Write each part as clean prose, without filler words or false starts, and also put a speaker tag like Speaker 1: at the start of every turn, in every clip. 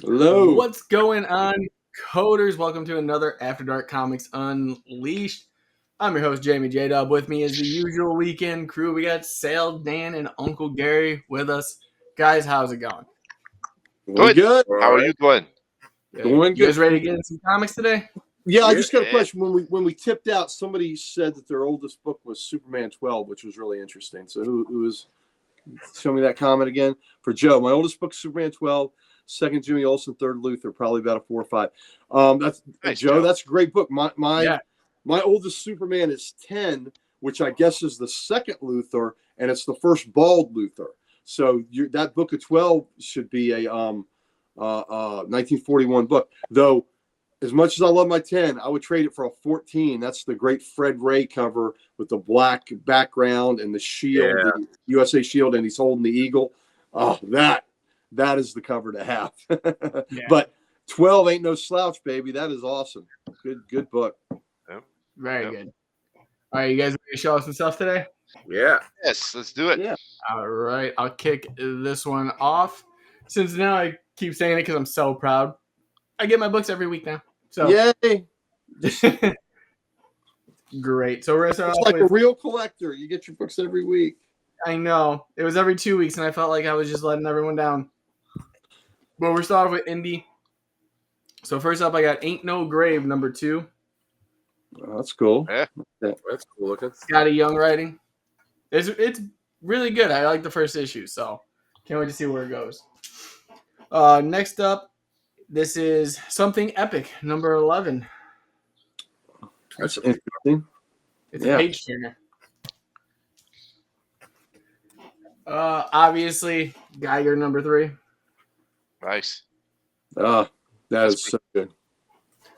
Speaker 1: Hello.
Speaker 2: What's going on, coders? Welcome to another After Dark Comics Unleashed. I'm your host, Jamie J-Dub. With me is the usual weekend crew. We got Sale, Dan, and Uncle Gary with us. Guys, how's it going?
Speaker 3: Good. How are you doing?
Speaker 1: Going
Speaker 2: You guys
Speaker 1: good.
Speaker 2: ready to get in some comics today?
Speaker 1: Yeah, I just got a question. When we tipped out, somebody said that their oldest book was Superman 12, which was really interesting. So who was? Show me that comment again. For Joe, my oldest book is Superman 12. Second, Jimmy Olsen. Third, Luther. Probably about a 4 or 5. That's nice, Joe. That's a great book. My oldest Superman is 10, which I guess is the second Luther, and it's the first bald Luther. So that book of 12 should be a 1941 book. Though, as much as I love my 10, I would trade it for a 14. That's the great Fred Ray cover with the black background and the shield, the USA shield, and he's holding the eagle. Oh, that is the cover to have. But 12 ain't no slouch, baby. That is awesome. Good book.
Speaker 2: Very good. All right, you guys ready to show us some stuff today?
Speaker 3: Yeah. Yes, let's do it.
Speaker 1: Yeah.
Speaker 2: All right, I'll kick this one off. Since now I keep saying it because I'm so proud. I get my books every week now. So
Speaker 1: yay.
Speaker 2: Great. So we're gonna start
Speaker 1: it's
Speaker 2: off
Speaker 1: like
Speaker 2: with,
Speaker 1: a real collector. You get your books every week.
Speaker 2: I know. It was every 2 weeks, and I felt like I was just letting everyone down. But we're starting with Indie. So first up, I got Ain't No Grave, number 2.
Speaker 1: Oh, that's cool.
Speaker 3: Yeah.
Speaker 1: That's cool looking.
Speaker 2: Scotty Young writing. It's really good. I like the first issue, so can't wait to see where it goes. Next up, this is Something Epic, number 11.
Speaker 1: That's interesting.
Speaker 2: It's a page turner. Obviously, Geiger, number 3.
Speaker 3: Nice.
Speaker 1: That is so good.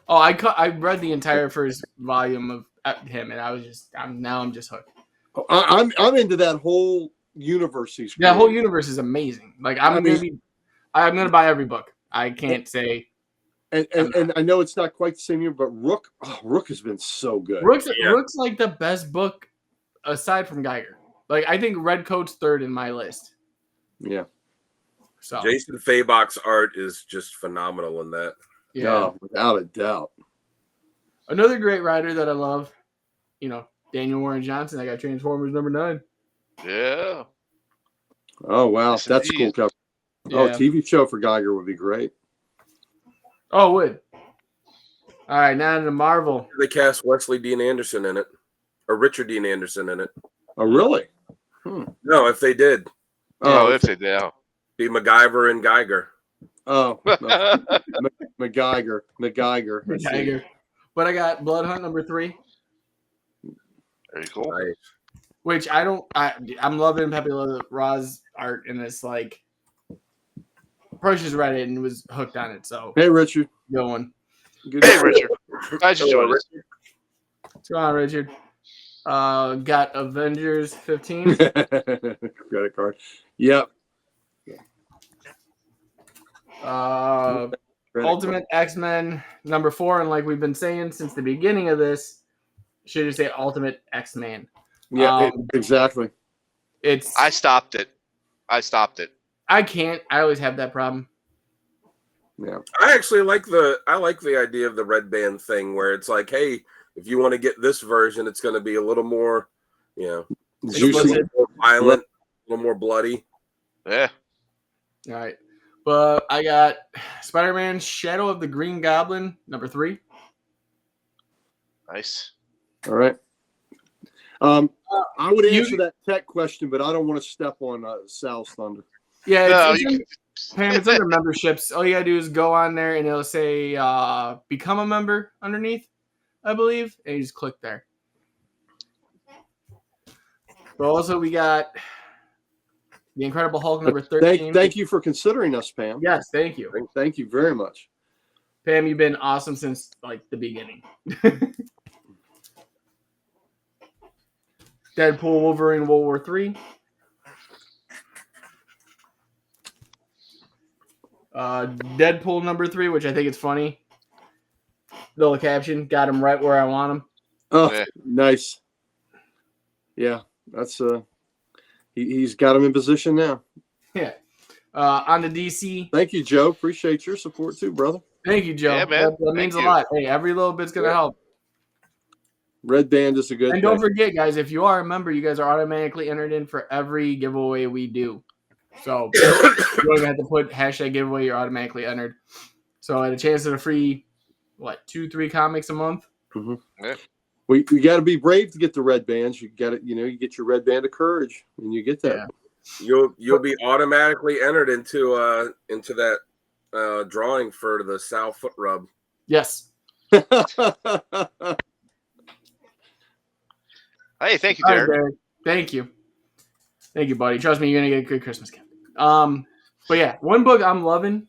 Speaker 2: Oh, I read the entire first volume of him, and I'm just hooked.
Speaker 1: I'm into that whole universe.
Speaker 2: That whole universe is amazing. Like I'm gonna buy every book. I can't say.
Speaker 1: And I know it's not quite the same year, but Rook has been so good.
Speaker 2: Rook's like the best book aside from Geiger. Like I think Red Coat's third in my list.
Speaker 1: Yeah.
Speaker 4: So Jason Fabok's art is just phenomenal in that.
Speaker 1: Yeah, without a doubt.
Speaker 2: Another great writer that I love, Daniel Warren Johnson. I got Transformers number 9.
Speaker 3: Yeah.
Speaker 1: Oh wow,
Speaker 3: yes,
Speaker 1: that's
Speaker 3: indeed.
Speaker 1: a cool cover. Yeah. Oh, TV show for Geiger would be great.
Speaker 2: Oh, it would. All right, now into Marvel.
Speaker 4: They cast Wesley Dean Anderson in it, or Richard Dean Anderson in it.
Speaker 1: Oh, really?
Speaker 4: No, if they did.
Speaker 3: Oh, if they did.
Speaker 4: Be MacGyver and Geiger.
Speaker 1: Oh, MacGyver.
Speaker 2: But I got Blood Hunt number 3.
Speaker 3: Very cool.
Speaker 4: Nice.
Speaker 2: Which I'm loving Pepe Ra's art in this. Like, Precious read it and was hooked on it. So
Speaker 1: hey, Richard,
Speaker 2: good one.
Speaker 3: Hey, Richard. Glad you joined us.
Speaker 2: What's going on, Richard? Got Avengers 15.
Speaker 1: Credit card. Yep.
Speaker 2: Ultimate X-Men number 4, and like we've been saying since the beginning of this, should you say Ultimate X-Man?
Speaker 1: Yeah, exactly.
Speaker 3: I stopped it.
Speaker 2: I can't. I always have that problem.
Speaker 1: Yeah.
Speaker 4: I actually like the idea of the red band thing where it's like, hey, if you want to get this version, it's going to be a little more,
Speaker 1: juicy,
Speaker 4: more violent, a little more bloody.
Speaker 3: Yeah.
Speaker 2: All right. But I got Spider-Man Shadow of the Green Goblin, number 3.
Speaker 3: Nice.
Speaker 1: All right. I would answer that tech question, but I don't want to step on Sal's thunder.
Speaker 2: Yeah, it's under memberships. All you got to do is go on there, and it'll say become a member underneath, I believe, and you just click there. But also we got The Incredible Hulk number 13.
Speaker 1: Thank you for considering us, Pam.
Speaker 2: Yes, thank you.
Speaker 1: Thank you very much.
Speaker 2: Pam, you've been awesome since like the beginning. Deadpool, Wolverine, World War 3. Deadpool number 3, which I think is funny. Little caption, got him right where I want him.
Speaker 1: Oh, yeah. Nice. Yeah, that's he's got him in position now.
Speaker 2: Yeah. On the DC.
Speaker 1: Thank you, Joe. Appreciate your support too, brother.
Speaker 2: Thank you, Joe.
Speaker 3: Yeah, man.
Speaker 2: That means
Speaker 3: Thank
Speaker 2: a
Speaker 3: you.
Speaker 2: lot. Hey, every little bit's gonna help.
Speaker 1: Red band is a good
Speaker 2: And
Speaker 1: thing.
Speaker 2: don't forget, guys, if you are a member, you guys are automatically entered in for every giveaway we do. So you don't even have to put hashtag giveaway, you're automatically entered. So at a chance at a free, 2-3 comics a month?
Speaker 1: Mm-hmm.
Speaker 3: Yeah.
Speaker 1: We got to be brave to get the red bands. You got to, you get your red band of courage, and you get that.
Speaker 2: Yeah.
Speaker 4: You'll be automatically entered into that drawing for the Sal foot rub.
Speaker 2: Yes.
Speaker 3: Hey, thank you,
Speaker 2: All right,
Speaker 3: Derek.
Speaker 2: Derek. Thank you. Thank you, buddy. Trust me, you're going to get a good Christmas gift. But yeah, one book I'm loving,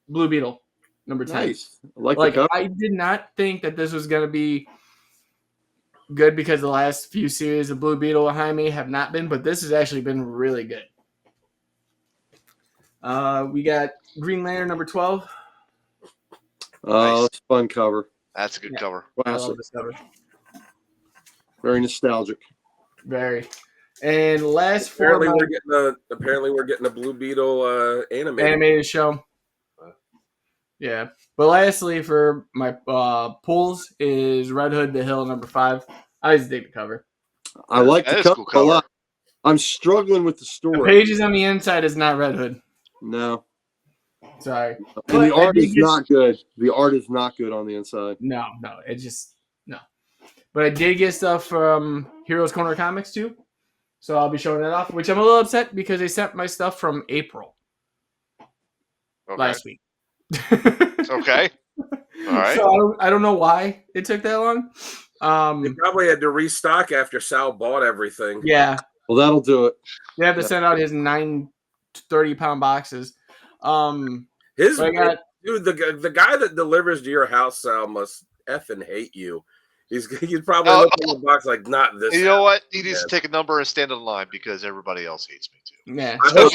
Speaker 2: Blue Beetle, number 10.
Speaker 1: Nice. I like the cover.
Speaker 2: I did not think that this was going to be good because the last few series of Blue Beetle behind me have not been, but this has actually been really good. We got Green Lantern number 12.
Speaker 1: Oh,
Speaker 3: Nice.
Speaker 1: it's a fun cover.
Speaker 3: That's a good cover.
Speaker 2: I
Speaker 1: Classic.
Speaker 2: love this cover.
Speaker 1: Very nostalgic.
Speaker 2: Very. And last
Speaker 4: Apparently
Speaker 2: four
Speaker 4: we're getting a Blue Beetle
Speaker 2: animated show. Yeah. But lastly, for my pulls is Red Hood the Hill number 5. I just dig the cover.
Speaker 1: I like
Speaker 3: That
Speaker 1: the
Speaker 3: is a
Speaker 1: cover
Speaker 3: cool
Speaker 1: a
Speaker 3: cover.
Speaker 1: lot. I'm struggling with the
Speaker 2: The
Speaker 1: story.
Speaker 2: pages on the inside is not Red Hood.
Speaker 1: No.
Speaker 2: Sorry.
Speaker 1: And
Speaker 2: But
Speaker 1: the
Speaker 2: I
Speaker 1: art
Speaker 2: did
Speaker 1: is
Speaker 2: get-
Speaker 1: not good. The art is not good on the inside.
Speaker 2: No. It just no. But I did get stuff from Heroes Corner Comics too. So I'll be showing that off, which I'm a little upset because they sent my stuff from April
Speaker 3: Okay.
Speaker 2: last week.
Speaker 3: Okay. All right.
Speaker 2: So I don't know why it took that long.
Speaker 4: They probably had to restock after Sal bought everything.
Speaker 2: Yeah.
Speaker 1: Well, that'll do it.
Speaker 2: They have to send out his 9 30-pound boxes.
Speaker 4: His
Speaker 2: but I got
Speaker 4: dude, the guy that delivers to your house, Sal, must effing hate you. He's probably looking in the box like, not this.
Speaker 3: You know what? He needs to take a number and stand in line because everybody else hates me too.
Speaker 2: yeah.
Speaker 4: I hope,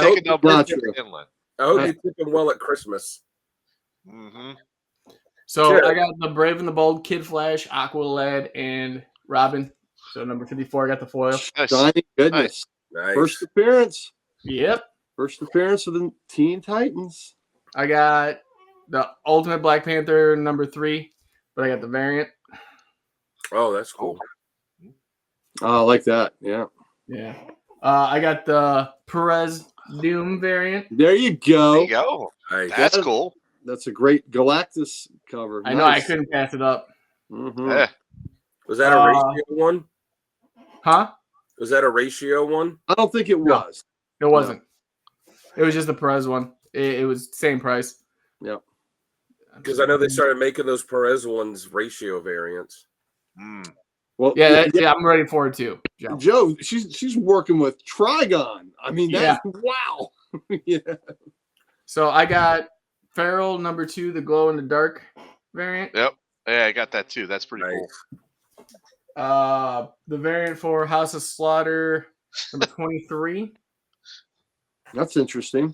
Speaker 3: Take a number
Speaker 1: Not
Speaker 3: and
Speaker 1: true.
Speaker 3: stand in line.
Speaker 4: I hope you tip him well at Christmas.
Speaker 3: Mm-hmm.
Speaker 2: So
Speaker 4: Sure.
Speaker 2: I got the Brave and the Bold, Kid Flash, Aqualad, and Robin. So number 54, I got the foil.
Speaker 3: Nice.
Speaker 1: Shining goodness.
Speaker 4: Nice.
Speaker 1: First appearance.
Speaker 2: Yep.
Speaker 1: First appearance of the Teen Titans.
Speaker 2: I got the Ultimate Black Panther number 3, but I got the variant.
Speaker 4: Oh, that's cool.
Speaker 1: Oh, I like that. Yeah.
Speaker 2: Yeah. I got the Perez Doom variant.
Speaker 1: There you go.
Speaker 3: There you go.
Speaker 4: Nice.
Speaker 3: That's cool.
Speaker 1: That's a great Galactus cover.
Speaker 2: I know I
Speaker 1: Nice.
Speaker 2: couldn't pass it up.
Speaker 1: Mhm.
Speaker 3: Yeah.
Speaker 4: Was that a ratio one?
Speaker 2: Huh?
Speaker 4: Was that a ratio one?
Speaker 1: I don't think it was.
Speaker 2: It wasn't. It was just the Perez one. It was same price.
Speaker 1: Yep.
Speaker 4: Because I know they started making those Perez ones ratio variants.
Speaker 3: Mm.
Speaker 1: Well,
Speaker 2: Yeah, I'm ready for it too.
Speaker 1: Joe, she's working with Trigon. I mean, that's wow. Yeah.
Speaker 2: So I got Feral number 2, the glow in the dark variant.
Speaker 3: Yep. Yeah, I got that too. That's pretty
Speaker 4: Nice.
Speaker 2: The variant for House of Slaughter number 23.
Speaker 1: That's interesting.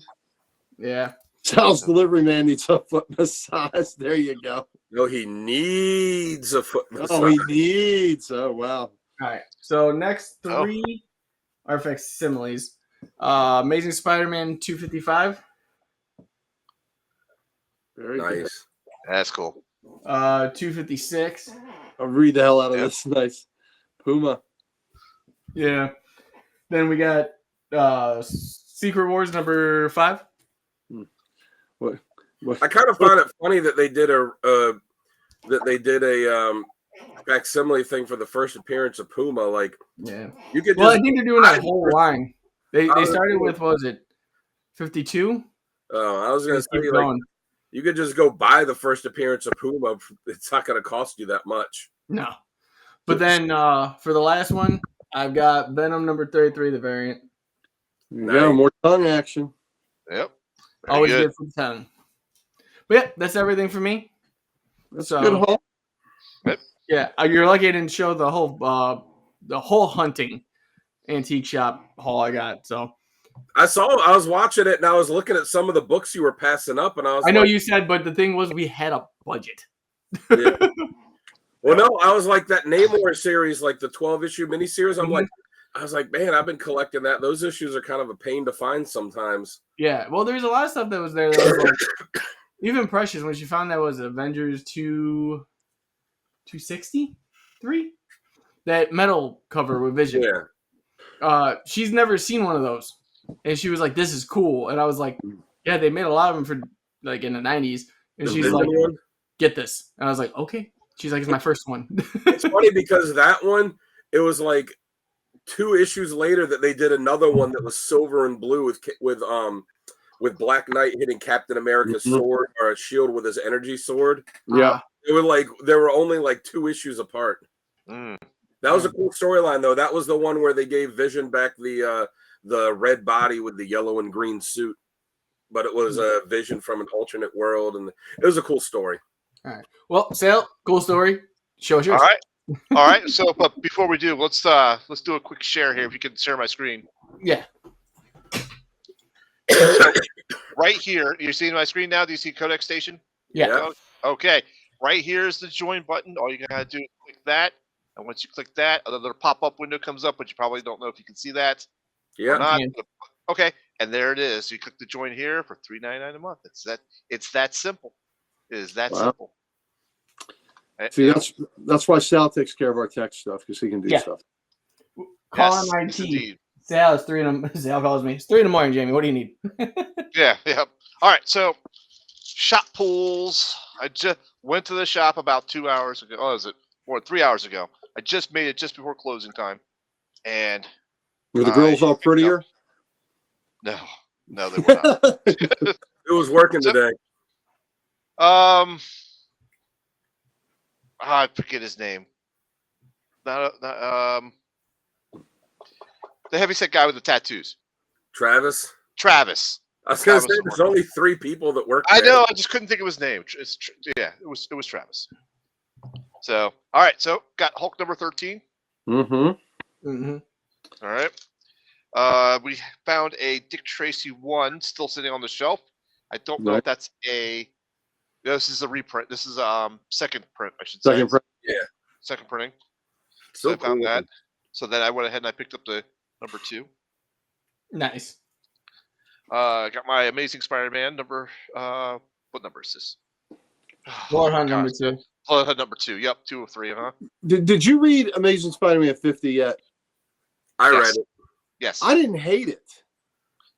Speaker 2: Yeah.
Speaker 1: Sal's delivery man needs a foot massage. There you go.
Speaker 4: No, he needs a foot massage.
Speaker 1: Oh, he needs. Oh, wow.
Speaker 2: All right. So next 3 are facsimiles. Amazing Spider-Man 255.
Speaker 1: Very good.
Speaker 4: Nice.
Speaker 3: That's cool.
Speaker 2: 256.
Speaker 1: I'll read the hell out of
Speaker 3: Yep.
Speaker 1: this. Nice. Puma.
Speaker 2: Yeah. Then we got Secret Wars number 5.
Speaker 1: What?
Speaker 4: I kind of found it funny that they did a facsimile thing for the first appearance of Puma. Like,
Speaker 2: Yeah.
Speaker 4: you could
Speaker 2: Well, I
Speaker 4: just
Speaker 2: think they're doing that whole line. They started with, what was it, 52?
Speaker 4: I was gonna
Speaker 2: Just keep
Speaker 4: say, like,
Speaker 2: going.
Speaker 4: you could just go buy the first appearance of Puma. It's not gonna cost you that much.
Speaker 2: No. But then for the last one, I've got Venom number 33, the variant.
Speaker 1: There you go. More tongue action.
Speaker 3: Yep. Very
Speaker 2: Always
Speaker 3: good.
Speaker 2: good for the 10. But yeah, that's everything for me.
Speaker 1: That's
Speaker 2: So-
Speaker 1: a good haul.
Speaker 2: Yeah, you're lucky I didn't show the whole hunting antique shop haul I got. So
Speaker 4: I was watching it and I was looking at some of the books you were passing up, and I was
Speaker 2: I know
Speaker 4: like,
Speaker 2: you said, but the thing was we had a budget.
Speaker 4: yeah. Well, no, I was like that Namor series, like the 12-issue miniseries. I'm
Speaker 2: Mhm.
Speaker 4: like, I was like, man, I've been collecting that. Those issues are kind of a pain to find sometimes.
Speaker 2: Yeah, well, there's a lot of stuff that was there. That was like, even Precious, when she found that was Avengers 263, that metal cover with Vision.
Speaker 4: Yeah.
Speaker 2: She's never seen one of those, and she was like, "This is cool," and I was like, "Yeah, they made a lot of them for like in the '90s," and
Speaker 4: The
Speaker 2: she's
Speaker 4: Vision
Speaker 2: like,
Speaker 4: one?
Speaker 2: "Get this," and I was like, "Okay." She's like, "It's my first one."
Speaker 4: It's funny because that one, it was like 2 issues later that they did another one that was silver and blue with Black Knight hitting Captain America's sword or a shield with his energy sword.
Speaker 1: Yeah.
Speaker 4: They were only like 2 issues apart.
Speaker 3: Mm.
Speaker 4: That was a cool storyline though. That was the one where they gave Vision back the red body with the yellow and green suit, but it was a Vision from an alternate world, and it was a cool story.
Speaker 2: All right. Well, Sale, cool story. Show us yours.
Speaker 3: All right. So, but before we do, let's do a quick share here. If you can share my screen.
Speaker 2: Yeah.
Speaker 3: So, right here, you're seeing my screen now. Do you see Codex Station?
Speaker 2: Yeah.
Speaker 3: Okay. Right here is the join button. All you gotta do is click that, and once you click that, another pop-up window comes up, but you probably don't know if you can see that.
Speaker 4: Yeah.
Speaker 3: Or not. Okay, and there it is. You click the join here for $3.99 a month. It's that simple. It is that simple.
Speaker 1: See, that's why Sal takes care of our tech stuff, because he can do stuff.
Speaker 2: Call
Speaker 3: yes,
Speaker 2: on
Speaker 3: yes,
Speaker 2: IT.
Speaker 3: indeed.
Speaker 2: Sal, it's 3 in the Sal calls me. It's 3 in the morning, Jamie. What do you need?
Speaker 3: Yeah. All right, so shop pools. I just went to the shop about 2 hours ago. Oh, is it more than 3 hours ago? I just made it just before closing time, and
Speaker 1: Were the girls all prettier?
Speaker 3: No, they were not.
Speaker 4: It was working today.
Speaker 3: I forget his name. The heavyset guy with the tattoos.
Speaker 4: Travis. I was going to say there's only 3 people that work there.
Speaker 3: I know. I just couldn't think of his name. It was Travis. So, all right. So, got Hulk number 13.
Speaker 1: Mm-hmm.
Speaker 3: All right. We found a Dick Tracy 1 still sitting on the shelf. I don't know if that's a. This is a reprint. This is second print, I should say.
Speaker 1: Second print.
Speaker 4: Yeah.
Speaker 3: Second printing.
Speaker 4: So
Speaker 3: I found that. So then I went ahead and I picked up the number 2.
Speaker 2: Nice.
Speaker 3: Got my Amazing Spider-Man number. What number is this?
Speaker 2: Blood Hunt number 2.
Speaker 3: Blood Hunt number 2. Yep, 2 of 3. Huh?
Speaker 1: Did you read Amazing Spider-Man 50 yet?
Speaker 4: I read it.
Speaker 3: Yes.
Speaker 1: I didn't hate it.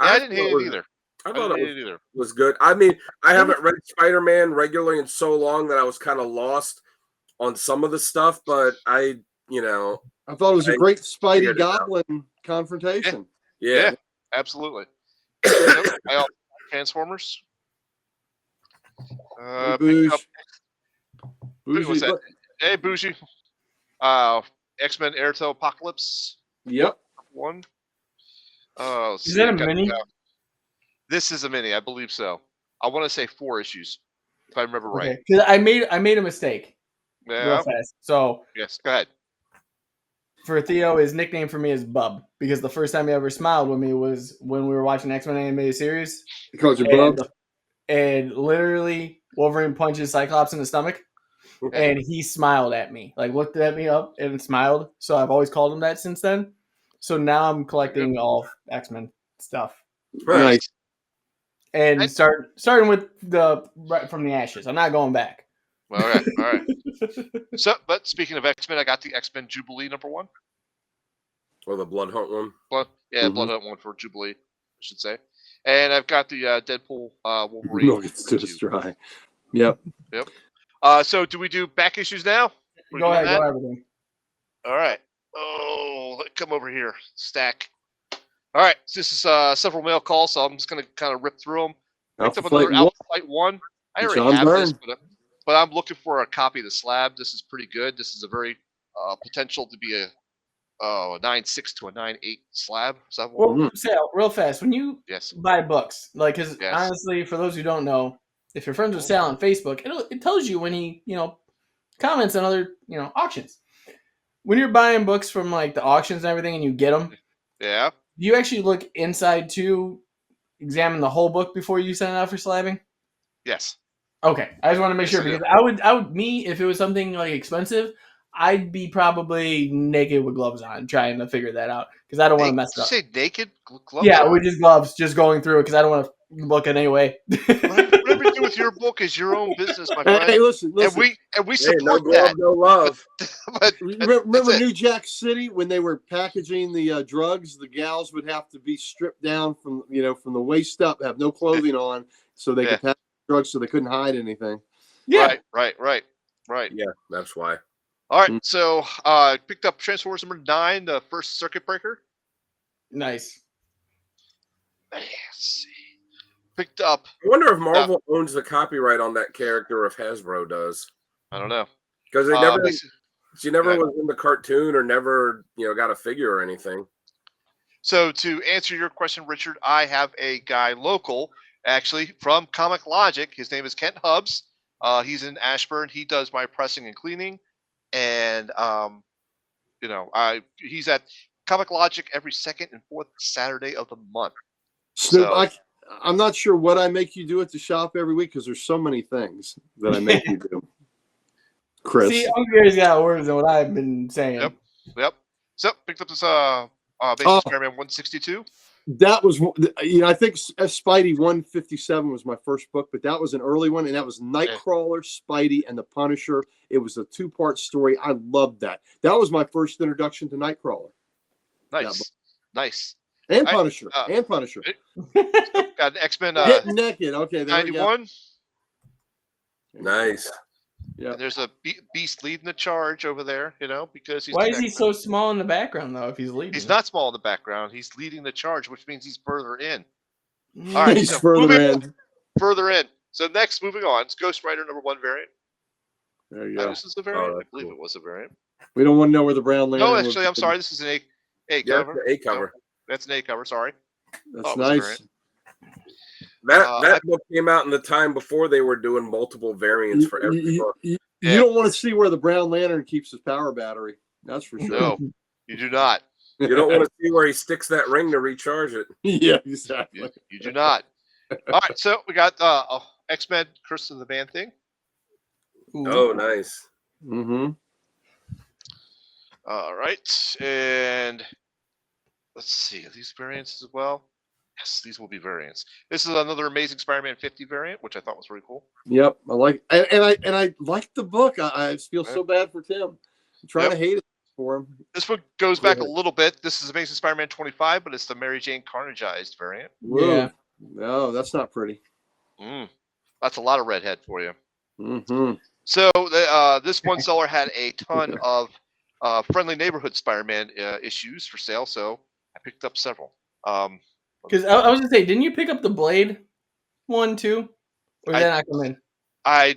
Speaker 3: I didn't hate it either.
Speaker 4: I thought it was good. I mean, I haven't read Spider-Man regularly in so long that I was kind of lost on some of the stuff, but I
Speaker 1: thought it was a great Spidey Goblin confrontation.
Speaker 3: Yeah, absolutely. Transformers.
Speaker 1: Bougie.
Speaker 3: What's that? Hey, Bougie. X-Men Heir to Apocalypse.
Speaker 1: Yep.
Speaker 3: 1.
Speaker 2: Is that a mini?
Speaker 3: This is a mini, I believe so. I want to say 4 issues, if I remember right.
Speaker 2: Because I made a mistake.
Speaker 3: Yeah.
Speaker 2: Real fast. So
Speaker 3: yes, go ahead.
Speaker 2: For Theo, his nickname for me is Bub, because the first time he ever smiled with me was when we were watching X-Men animated series.
Speaker 1: He calls you Bub?
Speaker 2: And literally, Wolverine punches Cyclops in the stomach, and he smiled at me, like looked at me up and smiled. So I've always called him that since then. So now I'm collecting all X-Men stuff.
Speaker 1: Right.
Speaker 2: And starting with right from the ashes. I'm not going back.
Speaker 3: All right. So, but speaking of X-Men, I got the X-Men Jubilee number 1.
Speaker 4: Or the Blood Hunt one.
Speaker 3: Blood Hunt 1 for Jubilee, I should say. And I've got the Deadpool Wolverine.
Speaker 1: No, it's just dry. Yep.
Speaker 3: So do we do back issues now?
Speaker 2: Go ahead. Everything.
Speaker 3: All right. Oh, come over here. Stack. All right. So this is several mail calls, so I'm just going to kind of rip through them. Picked up another Alpha Flight 1. I already have this, but I'm looking for a copy of the Slab. This is pretty good. This is a very potential to be a 9.6 to a 9.8 slab.
Speaker 2: Well, Sal, real fast, when you buy books, like, because honestly, for those who don't know, if you're friends with Sal on Facebook, it tells you when he, comments on other, auctions. When you're buying books from like the auctions and everything, and you get them,
Speaker 3: do
Speaker 2: you actually look inside to examine the whole book before you send it out for slabbing?
Speaker 3: Yes.
Speaker 2: Okay, I just want to make sure, because I would, if it was something like expensive, I'd be probably naked with gloves on trying to figure that out because I don't want to mess it up.
Speaker 3: Did you say naked gloves?
Speaker 2: Yeah,
Speaker 3: on?
Speaker 2: with just gloves, just going through it because I don't want to look it anyway.
Speaker 3: Whatever you do with your book is your own business, my friend.
Speaker 1: Hey, listen.
Speaker 3: And we
Speaker 4: Hey,
Speaker 3: support
Speaker 4: no glove, no love.
Speaker 3: But
Speaker 1: Remember New Jack City when they were packaging the drugs? The gals would have to be stripped down from from the waist up, have no clothing on, so they could package drugs, so they couldn't hide anything.
Speaker 2: Yeah,
Speaker 3: Right.
Speaker 4: Yeah, that's why.
Speaker 3: All right, so picked up Transformers number 9, the first circuit breaker.
Speaker 2: nice.
Speaker 3: Let's see. Picked up.
Speaker 4: I wonder if Marvel owns the copyright on that character, or if Hasbro does.
Speaker 3: I don't know.
Speaker 4: Because they never, she never was in the cartoon, or never, got a figure or anything.
Speaker 3: So to answer your question, Richard, I have a guy local, actually from Comic Logic. His name is Kent Hubbs. He's in Ashburn. He does my pressing and cleaning, and he's at Comic Logic every second and fourth Saturday of the month.
Speaker 1: Snoop, I'm not sure what I make you do at the shop every week because there's so many things that I make you do. Chris,
Speaker 2: See, Uncle Gary's got words than what I've been saying.
Speaker 3: Yep. So picked up this Basic Spider-Man 162.
Speaker 1: That was, I think Spidey 157 was my first book, but that was an early one, and that was Nightcrawler, Spidey, and the Punisher. It was a 2-part story. I loved that. That was my first introduction to Nightcrawler.
Speaker 3: Nice.
Speaker 1: And Punisher.
Speaker 3: Got an X-Men.
Speaker 1: Getting naked. Okay, there
Speaker 3: 91.
Speaker 1: We go.
Speaker 4: Nice.
Speaker 1: Yeah.
Speaker 3: And there's a beast leading the charge over there, because he's.
Speaker 2: Why is he so small in the background though? If he's leading,
Speaker 3: he's not small in the background. He's leading the charge, which means he's further in. All right,
Speaker 1: he's further in.
Speaker 3: Further in. So next, moving on, it's Ghost Rider number 1 variant.
Speaker 1: There you go.
Speaker 3: This is a variant. I believe it was a variant.
Speaker 1: We don't want to know where the brown land.
Speaker 3: No, actually, I'm sorry. This is an A cover.
Speaker 4: A cover.
Speaker 3: That's an A cover. Sorry.
Speaker 1: That's nice.
Speaker 4: That book came out in the time before they were doing multiple variants for every book.
Speaker 1: You don't want to see where the Brown Lantern keeps his power battery. That's for sure.
Speaker 3: No, you do not.
Speaker 4: You don't want to see where he sticks that ring to recharge it.
Speaker 1: Yeah, exactly.
Speaker 3: You do not. All right, so we got X-Men Curse of the Man Thing.
Speaker 4: Oh, nice.
Speaker 1: Mm-hmm.
Speaker 3: All right, and let's see, are these variants as well? Yes, these will be variants. This is another Amazing Spider-Man 50 variant, which I thought was very cool.
Speaker 1: Yep, I like, and I like the book. I feel so bad for Tim. I'm trying to hate it for him.
Speaker 3: This one goes back a little bit. This is Amazing Spider-Man 25, but it's the Mary Jane Carnageized variant.
Speaker 1: Yeah. No, that's not pretty.
Speaker 3: That's a lot of redhead for you.
Speaker 1: Mm-hmm.
Speaker 3: So this one seller had a ton of Friendly Neighborhood Spider-Man issues for sale, so I picked up several.
Speaker 2: Because I was gonna say, didn't you pick up the Blade one too, or did that not come in?
Speaker 3: I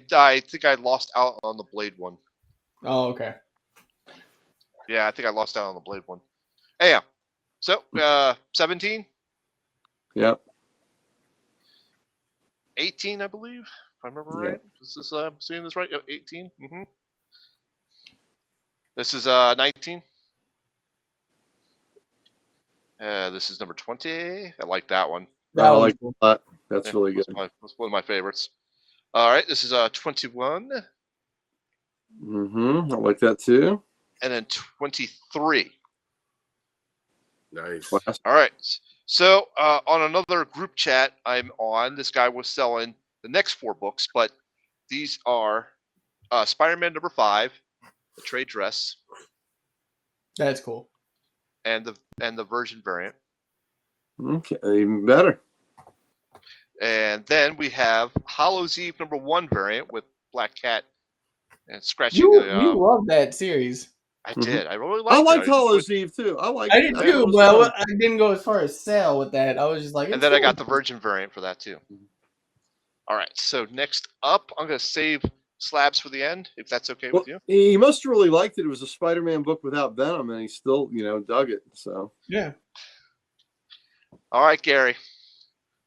Speaker 3: think I lost out on the Blade one.
Speaker 2: Oh, okay.
Speaker 3: Yeah, I think I lost out on the Blade one. Hey, yeah. So 17.
Speaker 1: Yep.
Speaker 3: 18, I believe, if I remember right. This is seeing this right? 18. Mm-hmm. This is 19. This is number 20. I like that one.
Speaker 1: I like a lot. That's really good.
Speaker 3: That's one of my favorites. All right, this is 21.
Speaker 1: Mm-hmm. I like that too.
Speaker 3: And then 23.
Speaker 4: Nice.
Speaker 3: All right. So on another group chat I'm on, this guy was selling the next 4 books, but these are Spider-Man number 5, the trade dress.
Speaker 2: That's cool.
Speaker 3: And the Virgin variant.
Speaker 1: Okay, even better.
Speaker 3: And then we have Hollow's Eve number 1 variant with Black Cat and scratching.
Speaker 2: You love that series.
Speaker 3: I did. I really liked it.
Speaker 1: I liked Hollow's Eve too. I
Speaker 2: did too, but I didn't go as far as sale with that. I was just like,
Speaker 3: and then I got the Virgin variant for that too. All right. So next up, I'm going to save Slabs for the end, if that's okay with you.
Speaker 1: He must have really liked it. It was a Spider-Man book without Venom, and he still, dug it. So
Speaker 2: yeah.
Speaker 3: All right, Gary.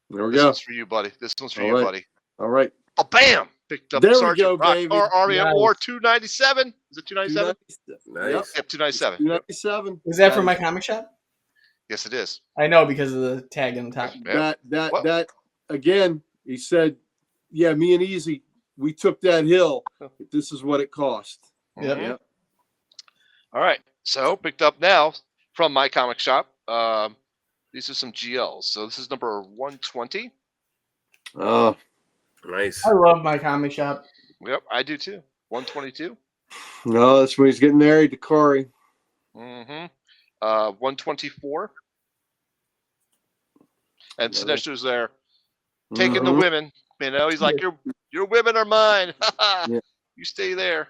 Speaker 1: There we
Speaker 3: This
Speaker 1: go.
Speaker 3: one's for you, buddy. This one's for you, buddy.
Speaker 1: All right.
Speaker 3: Oh, bam! Picked up
Speaker 1: There we
Speaker 3: Sergeant
Speaker 1: go,
Speaker 3: Rock
Speaker 1: baby.
Speaker 3: Army of
Speaker 2: Nice.
Speaker 3: War 297. Is it 297?
Speaker 4: Nice.
Speaker 3: Yep, 297.
Speaker 1: 297.
Speaker 2: Was that from my comic shop?
Speaker 3: Yes, it is.
Speaker 2: I know because of the tag on the top.
Speaker 1: That again, he said, yeah, me and Easy, we took that hill. This is what it cost.
Speaker 2: Yep.
Speaker 1: Yep.
Speaker 3: All right. So picked up now from my comic shop. These are some GLs. So this is number 120.
Speaker 1: Oh,
Speaker 4: Nice.
Speaker 2: I love my comic shop.
Speaker 3: Yep, I do too. 122.
Speaker 1: no, that's when he's getting married to Corey.
Speaker 3: Mm-hmm. 124. And Sinestro's there, taking the women. You know, he's like, your women are mine.
Speaker 1: Yeah.
Speaker 3: You stay there.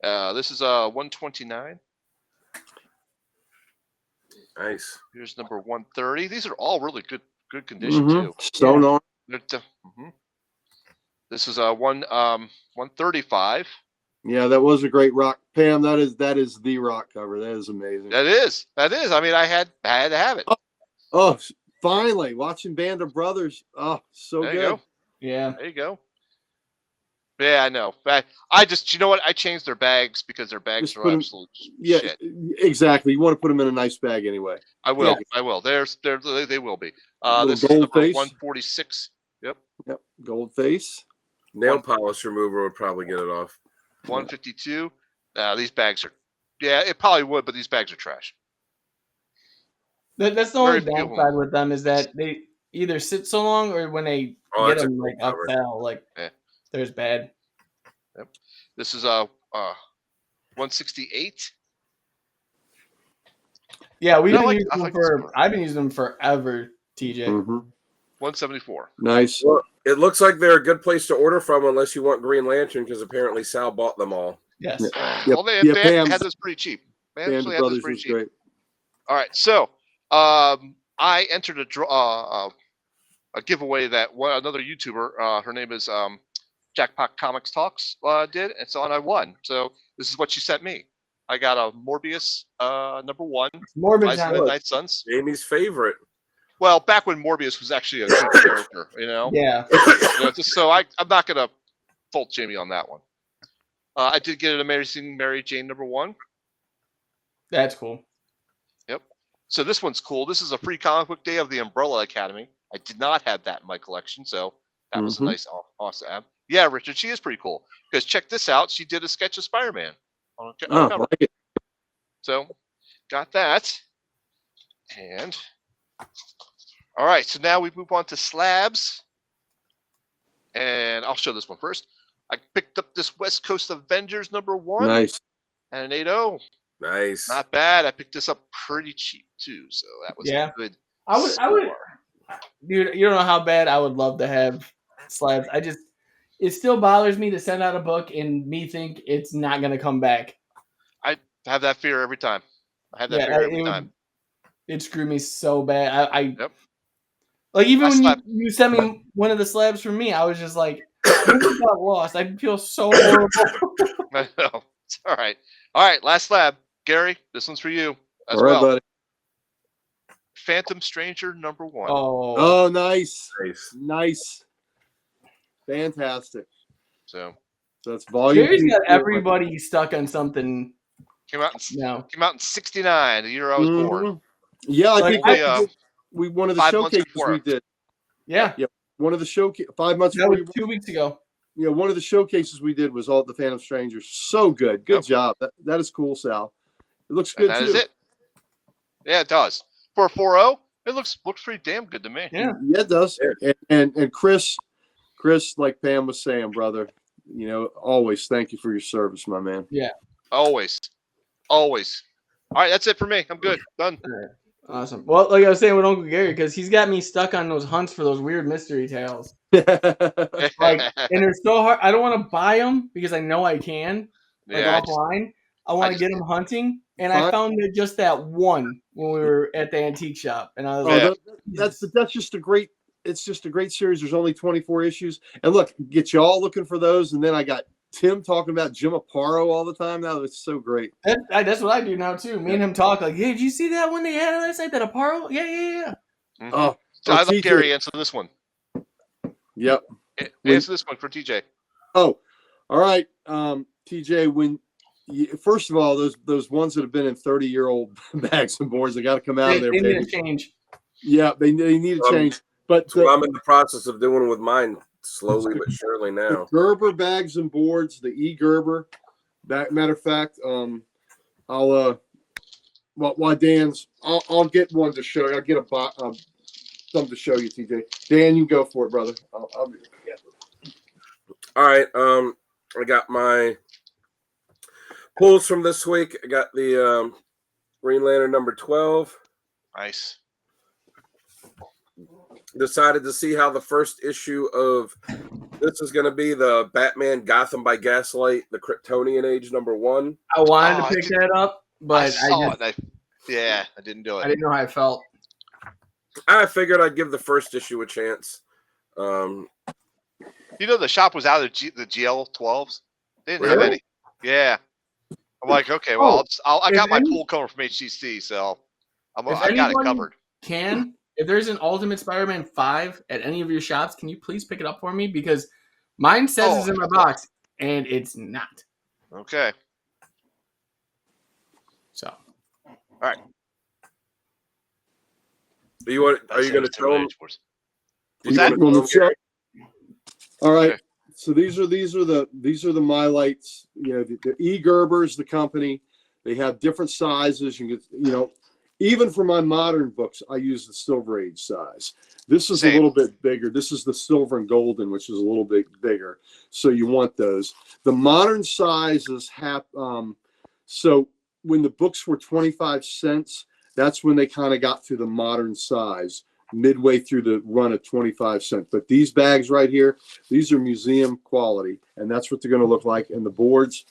Speaker 3: This is 129.
Speaker 4: Nice.
Speaker 3: Here's number 130. These are all really good condition too.
Speaker 1: Stone arm.
Speaker 3: This is 135.
Speaker 1: Yeah, that was a great rock. Pam, that is the rock cover. That is amazing.
Speaker 3: That is. I mean, I had to have it.
Speaker 1: Oh, finally watching Band of Brothers. Oh, so
Speaker 3: There
Speaker 1: good.
Speaker 3: you go.
Speaker 2: Yeah.
Speaker 3: There you go. Yeah, I know. I just, you know what? I changed their bags because their bags are absolute shit.
Speaker 1: Exactly. You want to put them in a nice bag anyway.
Speaker 3: I will.
Speaker 2: Yeah.
Speaker 3: I will. They will be.
Speaker 1: Little
Speaker 3: This is
Speaker 1: gold
Speaker 3: number
Speaker 1: face.
Speaker 3: 146. Yep.
Speaker 1: Gold face.
Speaker 4: Nail polish remover would probably get it off.
Speaker 3: 152. These bags are. Yeah, it probably would, but these bags are trash.
Speaker 2: That's the only
Speaker 3: Very few of
Speaker 2: downside with them is that they either sit so long or when they get them like upsell, like there's bad.
Speaker 3: Yep. This is 168.
Speaker 2: Yeah, I've been using them forever, TJ.
Speaker 3: 174.
Speaker 1: Nice.
Speaker 4: Well, it looks like they're a good place to order from unless you want Green Lantern because apparently Sal bought them all.
Speaker 2: Yes.
Speaker 3: Well, they had this pretty cheap. They actually had this pretty cheap.
Speaker 1: Great.
Speaker 3: All right, so I entered a giveaway that another YouTuber, her name is Jackpot Comics Talks, did, and so on. I won. So this is what she sent me. I got a Morbius number 1.
Speaker 2: Morbius
Speaker 3: Night Suns.
Speaker 4: Jamie's favorite.
Speaker 3: Well, back when Morbius was actually a good character, you know.
Speaker 2: Yeah.
Speaker 3: So I'm not gonna fault Jamie on that one. I did get an Amazing Mary Jane number 1.
Speaker 2: That's cool.
Speaker 3: Yep. So this one's cool. This is a free comic book day of the Umbrella Academy. I did not have that in my collection, so that was a nice, awesome app. Yeah, Richard, she is pretty cool. Because check this out. She did a sketch of Spider-Man.
Speaker 1: Like it.
Speaker 3: So, got that. And, all right. So now we move on to Slabs. And I'll show this one first. I picked up this West Coast Avengers number 1.
Speaker 1: Nice.
Speaker 3: And an 8.0.
Speaker 4: Nice.
Speaker 3: Not bad. I picked this up pretty cheap, too. So that was a good
Speaker 2: I would, dude, you don't know how bad I would love to have Slabs. It still bothers me to send out a book and me think it's not going to come back.
Speaker 3: I have that fear every time. Every time.
Speaker 2: It screwed me so bad.
Speaker 3: Yep.
Speaker 2: Like even when you sent me one of the slabs from me, I was just like, I got lost. I feel so horrible.
Speaker 3: I know. It's all right. All right, last slab. Gary, this one's for you as
Speaker 1: all right,
Speaker 3: well.
Speaker 1: buddy.
Speaker 3: Phantom Stranger number 1.
Speaker 1: Oh, nice. Fantastic.
Speaker 3: So
Speaker 1: that's volume.
Speaker 2: Gary's got everybody stuck on something.
Speaker 3: Came out in 69, the year I was born.
Speaker 1: Yeah, I think we one of the showcases we did.
Speaker 2: Yeah.
Speaker 1: One of the showcase 5 months
Speaker 2: ago. 2 weeks ago.
Speaker 1: Yeah, one of the showcases we did was all the Phantom Strangers. So good. Good job. That is cool, Sal. It looks good too.
Speaker 3: That is it. Yeah, it does. For a 4.0, it looks pretty damn good to me.
Speaker 2: Yeah,
Speaker 1: it does. And Chris, like Pam was saying, brother, you know, always thank you for your service, my man.
Speaker 2: Yeah.
Speaker 3: Always. All right, that's it for me. I'm good. Done.
Speaker 2: Awesome. Well, like I was saying with Uncle Gary, because he's got me stuck on those hunts for those weird mystery tales. And they're so hard. I don't want to buy them because I know I can. Offline. I want to get them hunting. And I found just that one when we were at the antique shop. And I was
Speaker 1: that's just a great. It's just a great series. There's only 24 issues. And look, get you all looking for those. And then I got Tim talking about Jim Aparo all the time. Now it's so great.
Speaker 2: That's what I do now too. Me and him talk like, "Hey, did you see that one they had last night? That Aparo? Yeah."
Speaker 3: Mm-hmm. So I let Gary answer this one.
Speaker 1: Yep.
Speaker 3: Answer this one for TJ.
Speaker 1: Oh, all right, TJ. First of all, those ones that have been in 30-year-old bags and boards, they got to come out of there.
Speaker 2: They need a change.
Speaker 1: Yeah, they need a change. But
Speaker 4: I'm in the process of doing with mine. Slowly but surely now.
Speaker 1: The Gerber bags and boards, the E. Gerber. Matter of fact, while Dan's, I'll get one to show you. I'll get something to show you, TJ. Dan, you go for it, brother.
Speaker 4: All right. I got my pulls from this week. I got the Green Lantern number 12.
Speaker 3: Nice.
Speaker 4: Decided to see how the first issue of this is going to be, the Batman Gotham by Gaslight, the Kryptonian Age number 1.
Speaker 2: I wanted to pick that up, but
Speaker 3: I saw it. I didn't do it.
Speaker 2: I didn't know how I felt.
Speaker 4: I figured I'd give the first issue a chance.
Speaker 3: The shop was out of the GL 12s. They didn't have
Speaker 4: Really?
Speaker 3: any. Yeah. I'm like, okay, well, I got my pool cover from HCC, so I got it covered.
Speaker 2: If there's an Ultimate Spider-Man 5 at any of your shops, can you please pick it up for me? Because mine says it's in my box, and it's not.
Speaker 3: Okay.
Speaker 2: So.
Speaker 3: All right.
Speaker 4: Are you going to show them?
Speaker 1: All right. Okay. So these are the My Lights. The E. Gerber's the company. They have different sizes. You can even for my modern books, I use the Silver Age size. This is a little bit bigger. This is the Silver and Golden, which is a little bit bigger. So you want those. The modern sizes have. So when the books were 25 cents, that's when they kind of got to the modern size, midway through the run of 25 cents. But these bags right here, these are museum quality, and that's what they're going to look like. And the boards,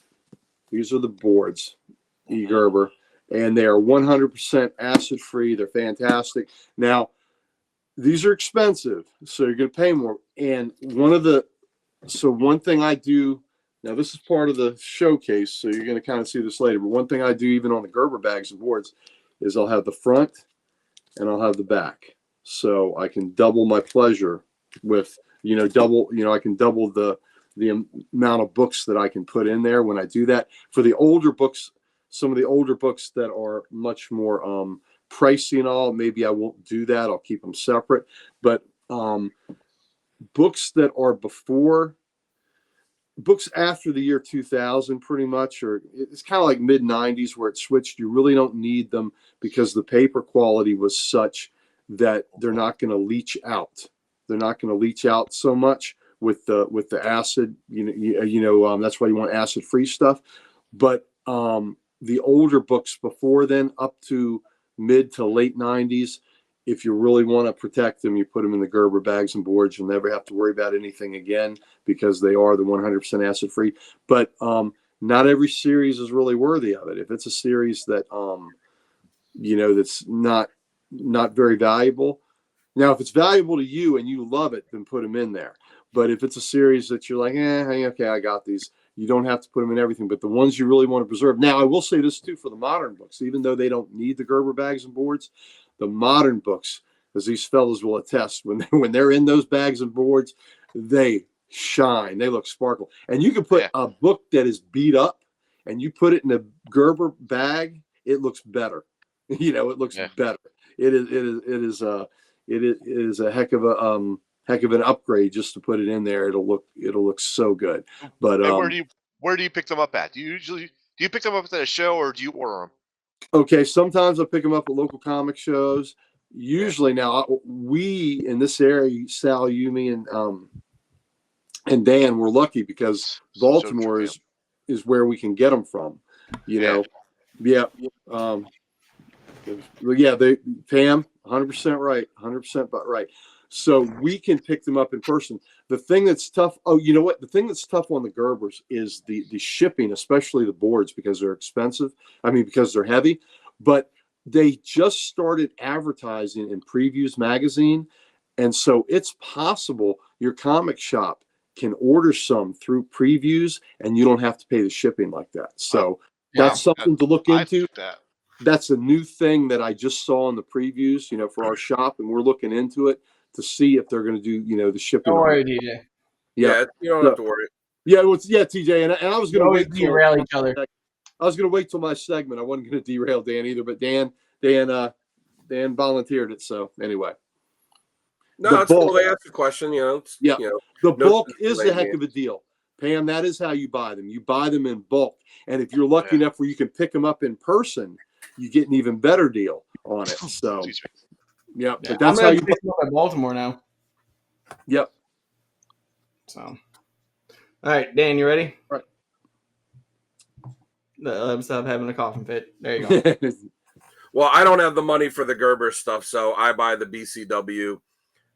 Speaker 1: these are the boards, E. Gerber. And they are 100% acid-free. They're fantastic. Now, these are expensive, so you're going to pay more. And one thing I do, now this is part of the showcase, so you're going to kind of see this later, but one thing I do even on the Gerber bags and boards is I'll have the front and I'll have the back. So I can double my pleasure with, I can double the amount of books that I can put in there when I do that. For the older books, some of the older books that are much more pricey and all, maybe I won't do that. I'll keep them separate. But books that are books after the year 2000, pretty much, or it's kind of like mid 90s where it switched. You really don't need them because the paper quality was such that they're not going to leach out. They're not going to leach out so much with the acid. That's why you want acid-free stuff. But the older books before then, up to mid to late 90s, if you really want to protect them, you put them in the Gerber bags and boards. You'll never have to worry about anything again because they are the 100% acid-free. But not every series is really worthy of it. If it's a series that, that's not very valuable. Now, if it's valuable to you and you love it, then put them in there. But if it's a series that you're like, okay, I got these, you don't have to put them in everything. But the ones you really want to preserve. Now, I will say this too for the modern books, even though they don't need the Gerber bags and boards, the modern books, as these fellas will attest, when they're in those bags and boards, they shine, they look sparkle. And you can put a book that is beat up and you put it in a Gerber bag, it looks better. It looks better. It is a heck of an upgrade just to put it in there. It'll look so good. But
Speaker 3: where do you pick them up at? Do you pick them up at a show or do you order them?
Speaker 1: Okay, sometimes I pick them up at local comic shows. Usually now we in this area, Sal, you, me, and Dan, we're lucky because Baltimore is where we can get them from. Pam, 100% right, 100% but right. So we can pick them up in person. The thing that's tough, the thing that's tough on the Gerbers is the shipping, especially the boards, because they're expensive. Because they're heavy. But they just started advertising in Previews magazine. And so it's possible your comic shop can order some through Previews and you don't have to pay the shipping like that. So that's something to look into. That's a new thing that I just saw in the Previews, for our shop, and we're looking into it to see if they're going to do, the shipping.
Speaker 2: Don't worry, DJ.
Speaker 4: Yeah, you don't have to worry.
Speaker 1: Yeah, TJ, and I was going to wait till
Speaker 2: derail each other.
Speaker 1: I was going to wait till my segment. I wasn't going to derail Dan either, but Dan volunteered it. So anyway,
Speaker 4: no, it's cool. They asked a question.
Speaker 1: The bulk is a heck of a deal. Pam, that is how you buy them. You buy them in bulk. And if you're lucky enough where you can pick them up in person, you get an even better deal on it. So, yeah, but that's how you
Speaker 2: pick them up at Baltimore now.
Speaker 1: Yep.
Speaker 2: So, all right, Dan, you ready?
Speaker 1: All right.
Speaker 2: Let him stop having a coughing fit. There you go.
Speaker 4: Well, I don't have the money for the Gerber stuff, so I buy the BCW.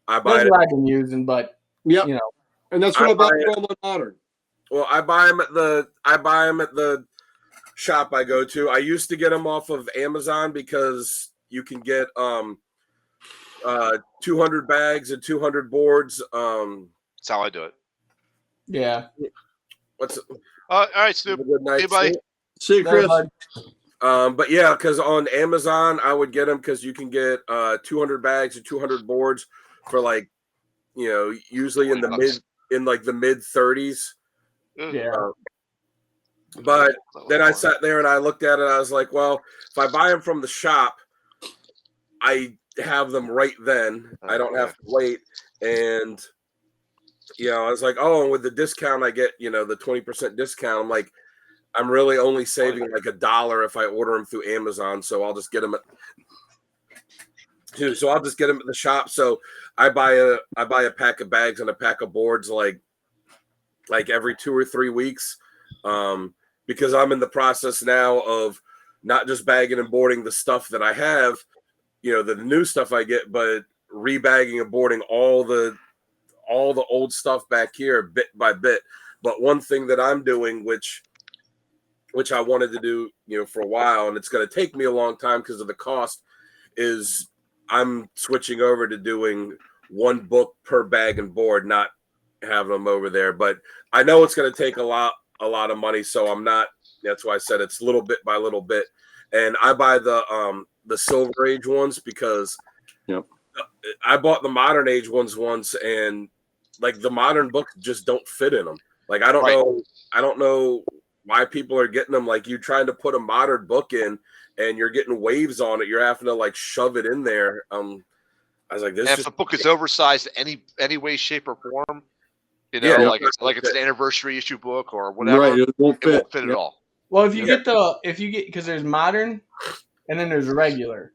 Speaker 2: That's what I've been using, but
Speaker 1: yeah,
Speaker 2: you know,
Speaker 1: and that's what I buy from Modern.
Speaker 4: Well, I buy them at the shop I go to. I used to get them off of Amazon because you can get 200 bags and 200 boards.
Speaker 3: That's how I do it.
Speaker 2: Yeah.
Speaker 3: All right, Snoop.
Speaker 4: Good night,
Speaker 3: Anybody?
Speaker 1: See you, Chris.
Speaker 4: But yeah, because on Amazon I would get them because you can get 200 bags and 200 boards for like, usually in the mid 30s.
Speaker 2: Yeah.
Speaker 4: But then I sat there and I looked at it. I was like, well, if I buy them from the shop, I have them right then. I don't have to wait. And, I was like, oh, and with the discount, I get, the 20% discount. I'm like, I'm really only saving like $1 if I order them through Amazon. So I'll just get them at the shop. So I buy a pack of bags and a pack of boards like every 2 or 3 weeks. Because I'm in the process now of not just bagging and boarding the stuff that I have, the new stuff I get, but rebagging and boarding all the old stuff back here bit by bit. But one thing that I'm doing, which I wanted to do, for a while, and it's going to take me a long time because of the cost, is I'm switching over to doing one book per bag and board, not having them over there. But I know it's going to take a lot of money, so I'm not. That's why I said it's little bit by little bit. And I buy the Silver Age ones because I bought the Modern Age ones once, and like the modern books just don't fit in them. Like I don't know why people are getting them. Like you trying to put a modern book in, and you're getting waves on it. You're having to like shove it in there. I was like, this.
Speaker 3: If the book is oversized any way, shape, or form, like it's an anniversary issue book or whatever,
Speaker 1: right? It won't fit,
Speaker 3: at all.
Speaker 2: Well, if you get because there's modern, and then there's regular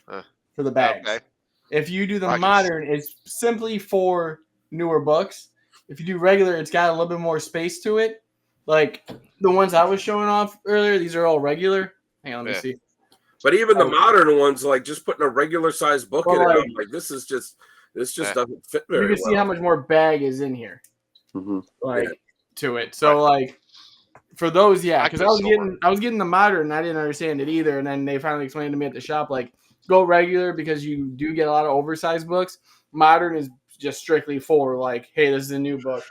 Speaker 2: for the bags.
Speaker 3: Okay.
Speaker 2: If you do the modern, it's simply for newer books. If you do regular, it's got a little bit more space to it. Like the ones I was showing off earlier, these are all regular. Hang on, let me see.
Speaker 4: But even the modern ones, like just putting a regular size book in it, I'm like this just doesn't fit very well.
Speaker 2: You can see how much more bag is in here, to it. So for those, because I was getting the modern, and I didn't understand it either, and then they finally explained to me at the shop, like go regular because you do get a lot of oversized books. Modern is just strictly for like, hey, this is a new book.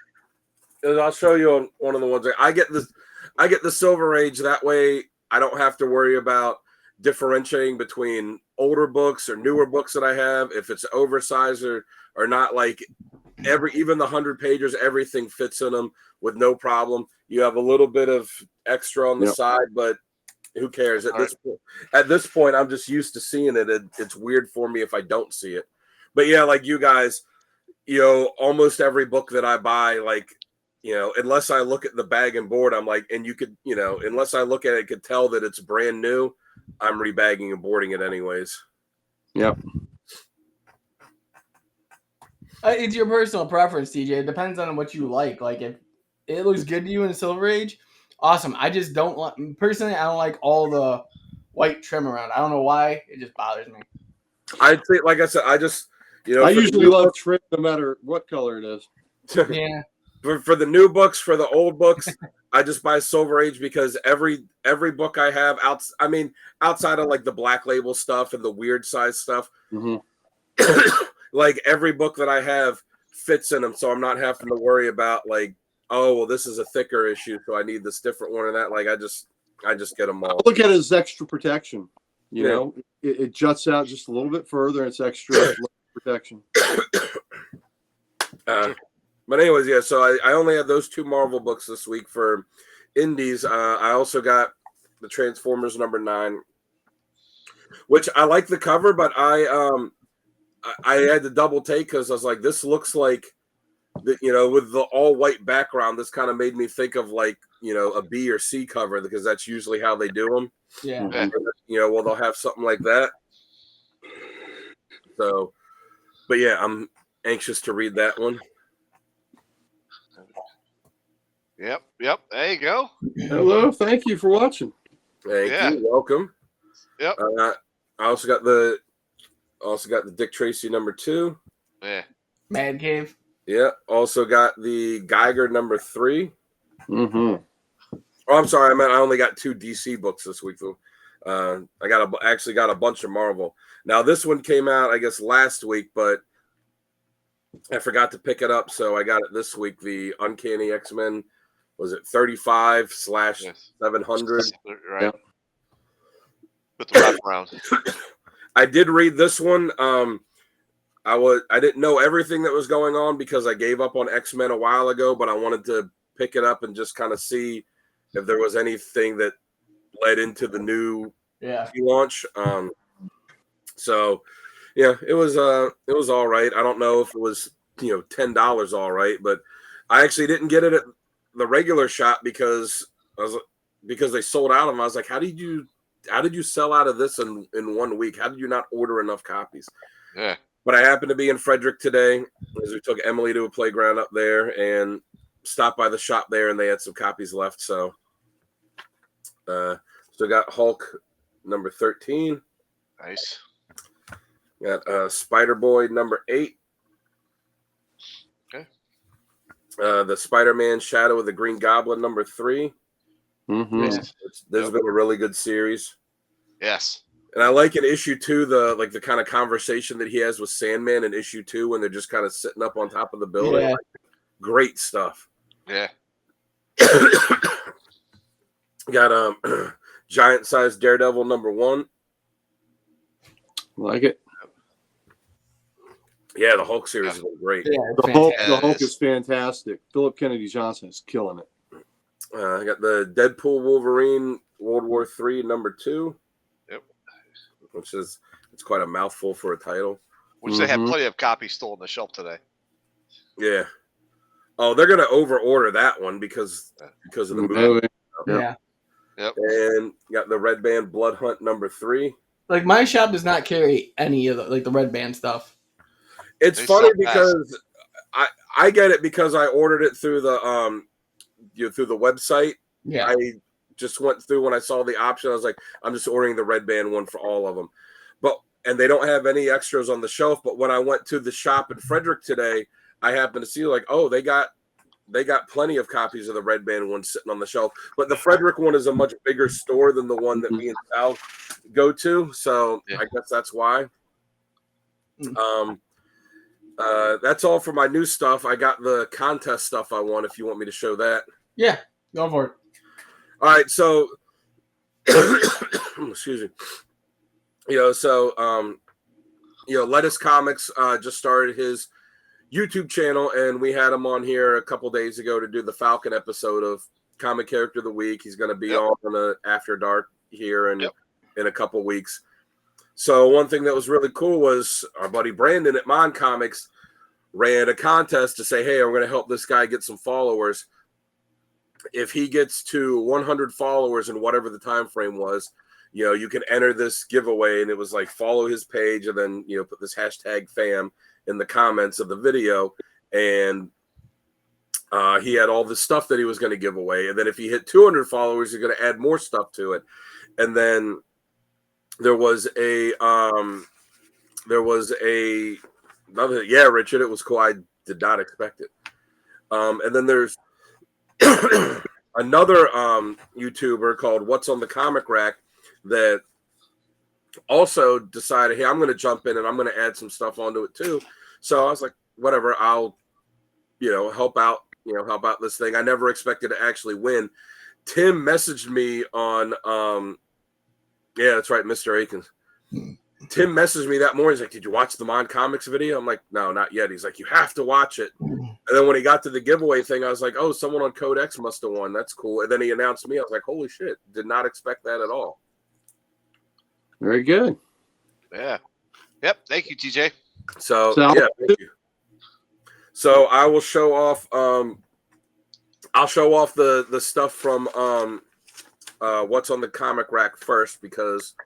Speaker 4: And I'll show you on one of the ones I get the Silver Age. That way I don't have to worry about differentiating between older books or newer books that I have, if it's oversized or not. Like even the 100 pages, everything fits in them with no problem. You have a little bit of extra on the side, but who cares at this point? I'm just used to seeing it. It's weird for me if I don't see it. But yeah, like you guys, almost every book that I buy, like, unless I look at the bag and board, I'm like, and you could, unless I look at it, could tell that it's brand new, I'm rebagging and boarding it anyways.
Speaker 1: Yep.
Speaker 2: It's your personal preference, TJ. It depends on what you like. Like if it looks good to you in the Silver Age, awesome. I just don't personally. I don't like all the white trim around. I don't know why. It just bothers me.
Speaker 4: I think, like I said, I just,
Speaker 1: I usually love trim no matter what color it is.
Speaker 2: Yeah.
Speaker 4: For the new books, for the old books, I just buy Silver Age because every book I have outside of like the Black Label stuff and the weird size stuff, like every book that I have fits in them, so I'm not having to worry about like, oh well, this is a thicker issue, so I need this different one or that. Like I just get them all.
Speaker 1: I look at it as extra protection. It juts out just a little bit further, and it's extra protection.
Speaker 4: But anyways, yeah, so I only have those 2 Marvel books this week for indies. I also got the Transformers #9, which I like the cover, but I had to double take because I was like, this looks like with the all white background, this kind of made me think of like, a B or C cover, because that's usually how they do them.
Speaker 2: Yeah.
Speaker 4: Well, they'll have something like that. So, but yeah, I'm anxious to read that one.
Speaker 3: Yep. There you go.
Speaker 1: Hello, thank you for watching.
Speaker 4: Thank you. Welcome.
Speaker 3: Yep.
Speaker 4: I also got the Dick Tracy #2.
Speaker 3: Yeah.
Speaker 2: Man Cave.
Speaker 4: Yeah. Also got the Geiger #3.
Speaker 1: Mm-hmm.
Speaker 4: Oh, I'm sorry. I only got 2 DC books this week, though. I actually got a bunch of Marvel. Now this one came out, I guess, last week, but I forgot to pick it up, so I got it this week. The Uncanny X-Men, was it 35/700?
Speaker 3: Right.
Speaker 1: Yep.
Speaker 3: With the wraparound.
Speaker 4: I did read this one. I didn't know everything that was going on because I gave up on X-Men a while ago, but I wanted to pick it up and just kind of see if there was anything that led into the new launch. So yeah, it was all right. I don't know if it was $10 all right, but I actually didn't get it at the regular shop because they sold out of them. I was like, how did you sell out of this in 1 week? How did you not order enough copies?
Speaker 3: Yeah.
Speaker 4: But I happened to be in Frederick today as we took Emily to a playground up there and stopped by the shop there, and they had some copies left. So still got Hulk #13.
Speaker 3: Nice.
Speaker 4: Got Spider-Boy #8.
Speaker 3: Okay.
Speaker 4: The Spider-Man Shadow of the Green Goblin #3.
Speaker 1: Mm-hmm.
Speaker 3: Yes.
Speaker 4: This has been a really good series.
Speaker 3: Yes.
Speaker 4: And I like in issue 2 the kind of conversation that he has with Sandman in issue 2 when they're just kind of sitting up on top of the building.
Speaker 2: Yeah.
Speaker 4: Great stuff.
Speaker 3: Yeah.
Speaker 4: Got Giant Size Daredevil #1.
Speaker 1: Like it.
Speaker 4: Yeah, the Hulk series has been great.
Speaker 2: Yeah,
Speaker 1: The Hulk is fantastic. Philip Kennedy Johnson is killing it.
Speaker 4: I got the Deadpool Wolverine World War III #2.
Speaker 3: Yep.
Speaker 4: Which is quite a mouthful for a title.
Speaker 3: Which they have plenty of copies still on the shelf today.
Speaker 4: Yeah. Oh, they're gonna over order that one because of the movie.
Speaker 2: Yeah.
Speaker 3: Yep.
Speaker 4: And got the Red Band Blood Hunt #3.
Speaker 2: Like my shop does not carry any of the Red Band stuff.
Speaker 4: It's funny because I get it because I ordered it through the through the website.
Speaker 2: Yeah.
Speaker 4: I just went through when I saw the option. I was like, I'm just ordering the Red Band one for all of them. And they don't have any extras on the shelf. But when I went to the shop in Frederick today, I happened to see like, oh, they got plenty of copies of the Red Band one sitting on the shelf. But the Frederick one is a much bigger store than the one that me and Sal go to. So I guess that's why. That's all for my new stuff. I got the contest stuff I want if you want me to show that.
Speaker 2: Yeah, go for it.
Speaker 4: All right, so excuse me. Lettuce Comics just started his YouTube channel, and we had him on here a couple days ago to do the Falcon episode of Comic Character of the Week. He's going to be on the After Dark here in a couple weeks. So one thing that was really cool was our buddy Brandon at Mon Comics ran a contest to say, hey, I'm going to help this guy get some followers. If he gets to 100 followers in whatever the time frame was, you can enter this giveaway. And it was like, follow his page and then, put this hashtag fam in the comments of the video. And he had all this stuff that he was going to give away. And then if he hit 200 followers, he's going to add more stuff to it. And then there was Richard, it was cool. I did not expect it. And then there's another YouTuber called What's on the Comic Rack that also decided, hey, I'm going to jump in and I'm going to add some stuff onto it too. So I was like, whatever, I'll, help out this thing. I never expected to actually win. Tim messaged me on, yeah, that's right, Mr. Akins. Tim messaged me that morning. He's like, did you watch the Mon Comics video? I'm like, no, not yet. He's like, you have to watch it. And then when he got to the giveaway thing, I was like, oh, someone on CODEX must have won. That's cool. And then he announced me. I was like, holy shit. Did not expect that at all.
Speaker 1: Very good.
Speaker 3: Yeah. Yep. Thank you, TJ.
Speaker 4: So,
Speaker 1: Sal?
Speaker 4: yeah, thank you. So I will show off. I'll show off the stuff from what's on the comic rack first because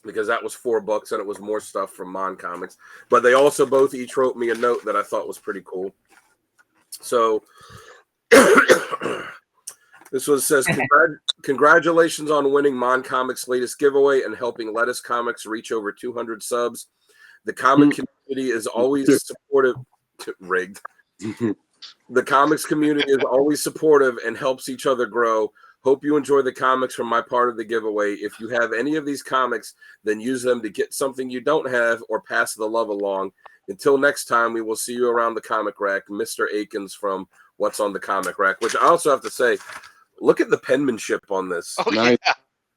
Speaker 4: that was 4 books and it was more stuff from Mon Comics. But they also both each wrote me a note that I thought was pretty cool. So this one says, congratulations on winning Mon Comics' latest giveaway and helping Lettuce Comics reach over 200 subs. The comic community is always supportive. Rigged. The comics community is always supportive and helps each other grow. Hope you enjoy the comics from my part of the giveaway. If you have any of these comics, then use them to get something you don't have or pass the love along. Until next time, we will see you around the comic rack. Mr. Akins from What's on the Comic Rack, which I also have to say, look at the penmanship on this.
Speaker 3: Oh,
Speaker 1: Nice.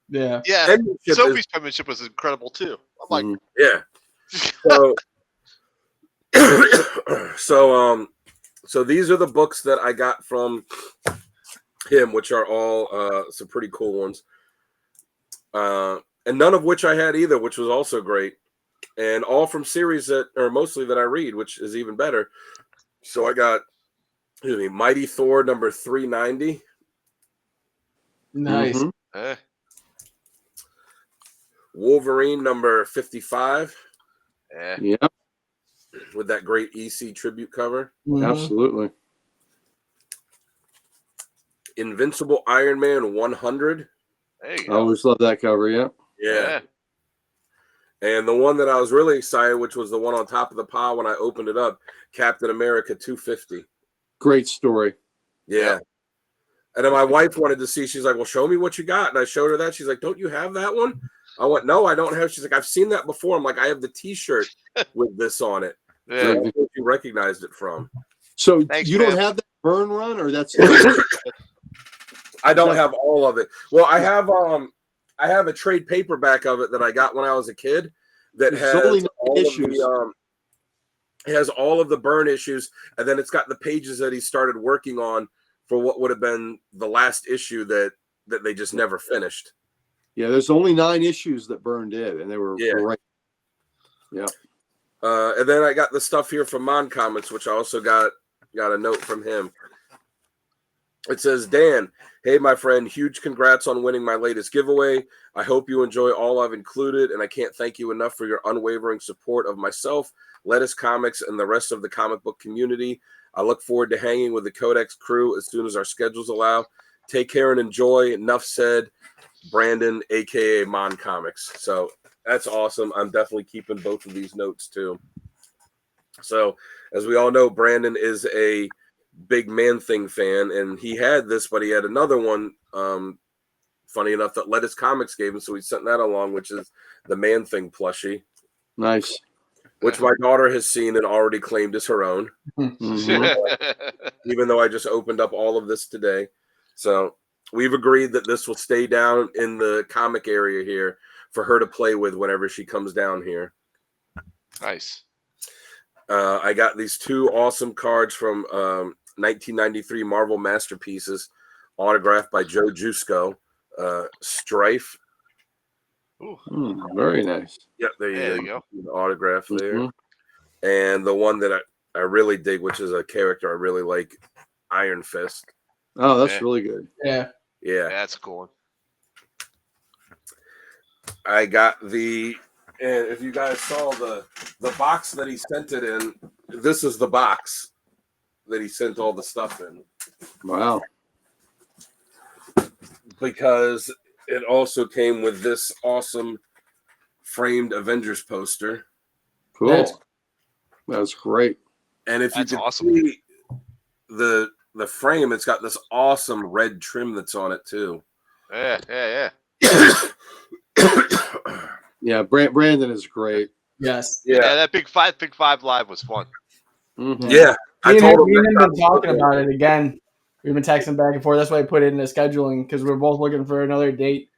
Speaker 2: Yeah.
Speaker 3: yeah.
Speaker 4: Penmanship
Speaker 3: Sophie's penmanship was incredible too. I'm like,
Speaker 4: yeah. So these are the books that I got from him, which are all some pretty cool ones. And none of which I had either, which was also great. And all from series that are mostly that I read, which is even better. So I got Mighty Thor number 390.
Speaker 2: Nice.
Speaker 4: Wolverine number 55.
Speaker 1: Yeah,
Speaker 4: With that great EC tribute cover.
Speaker 1: absolutely.
Speaker 4: Invincible Iron Man 100.
Speaker 3: there you
Speaker 1: I
Speaker 3: go.
Speaker 1: always love that cover. Yeah.
Speaker 4: Yeah. And the one that I was really excited, which was the one on top of the pile when I opened it up, Captain America 250.
Speaker 1: Great story.
Speaker 4: Yeah. And then my wife wanted to see, she's like, well, show me what you got. And I showed her that. She's like, don't you have that one? I went, no, I don't have. She's like, I've seen that before. I'm like, I have the T-shirt with this on it.
Speaker 3: Yeah.
Speaker 4: So that's what you recognized it from.
Speaker 1: So
Speaker 3: Thanks,
Speaker 1: you
Speaker 3: man.
Speaker 1: don't have that burn run, or that's
Speaker 4: I don't have all of it. Well, I have a trade paperback of it that I got when I was a kid that
Speaker 1: There's
Speaker 4: has
Speaker 1: only
Speaker 4: all
Speaker 1: issues.
Speaker 4: of the it has all of the burn issues, and then it's got the pages that he started working on for what would have been the last issue that they just never finished.
Speaker 1: Yeah, there's only 9 issues that Byrne did, and they were great. Yeah.
Speaker 4: And then I got the stuff here from Mon Comics, which I also got a note from him. It says, Dan, hey, my friend, huge congrats on winning my latest giveaway. I hope you enjoy all I've included, and I can't thank you enough for your unwavering support of myself, Lettuce Comics, and the rest of the comic book community. I look forward to hanging with the CODEX crew as soon as our schedules allow. Take care and enjoy. Enough said, Brandon, a.k.a. Mon Comics. So that's awesome. I'm definitely keeping both of these notes, too. So, as we all know, Brandon is a big Man-Thing fan, and he had this, but he had another one, funny enough, that Lettuce Comics gave him, so he sent that along, which is the Man-Thing plushie.
Speaker 1: Nice.
Speaker 4: Which my daughter has seen and already claimed as her own. Even though I just opened up all of this today. So we've agreed that this will stay down in the comic area here for her to play with whenever she comes down here.
Speaker 3: Nice.
Speaker 4: I got these 2 awesome cards from 1993 Marvel Masterpieces, autographed by Joe Jusko. Strife.
Speaker 1: Very nice.
Speaker 4: Yep, there you go. The autograph there.
Speaker 1: Mm-hmm.
Speaker 4: And the one that I really dig, which is a character I really like, Iron Fist.
Speaker 1: Oh, that's really good.
Speaker 2: Yeah.
Speaker 4: Yeah.
Speaker 3: That's a cool one.
Speaker 4: I got and if you guys saw the box that he sent it in, this is the box that he sent all the stuff in.
Speaker 1: Wow.
Speaker 4: Because it also came with this awesome framed Avengers poster.
Speaker 1: Cool. That's great.
Speaker 4: And if
Speaker 3: That's
Speaker 4: you can
Speaker 3: awesome.
Speaker 4: see the frame, it's got this awesome red trim that's on it too.
Speaker 3: Yeah.
Speaker 1: Yeah, Brandon is great.
Speaker 2: Yes.
Speaker 3: Yeah, that Big Five Live was fun.
Speaker 1: Mm-hmm.
Speaker 4: Yeah.
Speaker 2: Me and him have been talking about it again. We've been texting back and forth. That's why I put it in the scheduling, because we're both looking for another date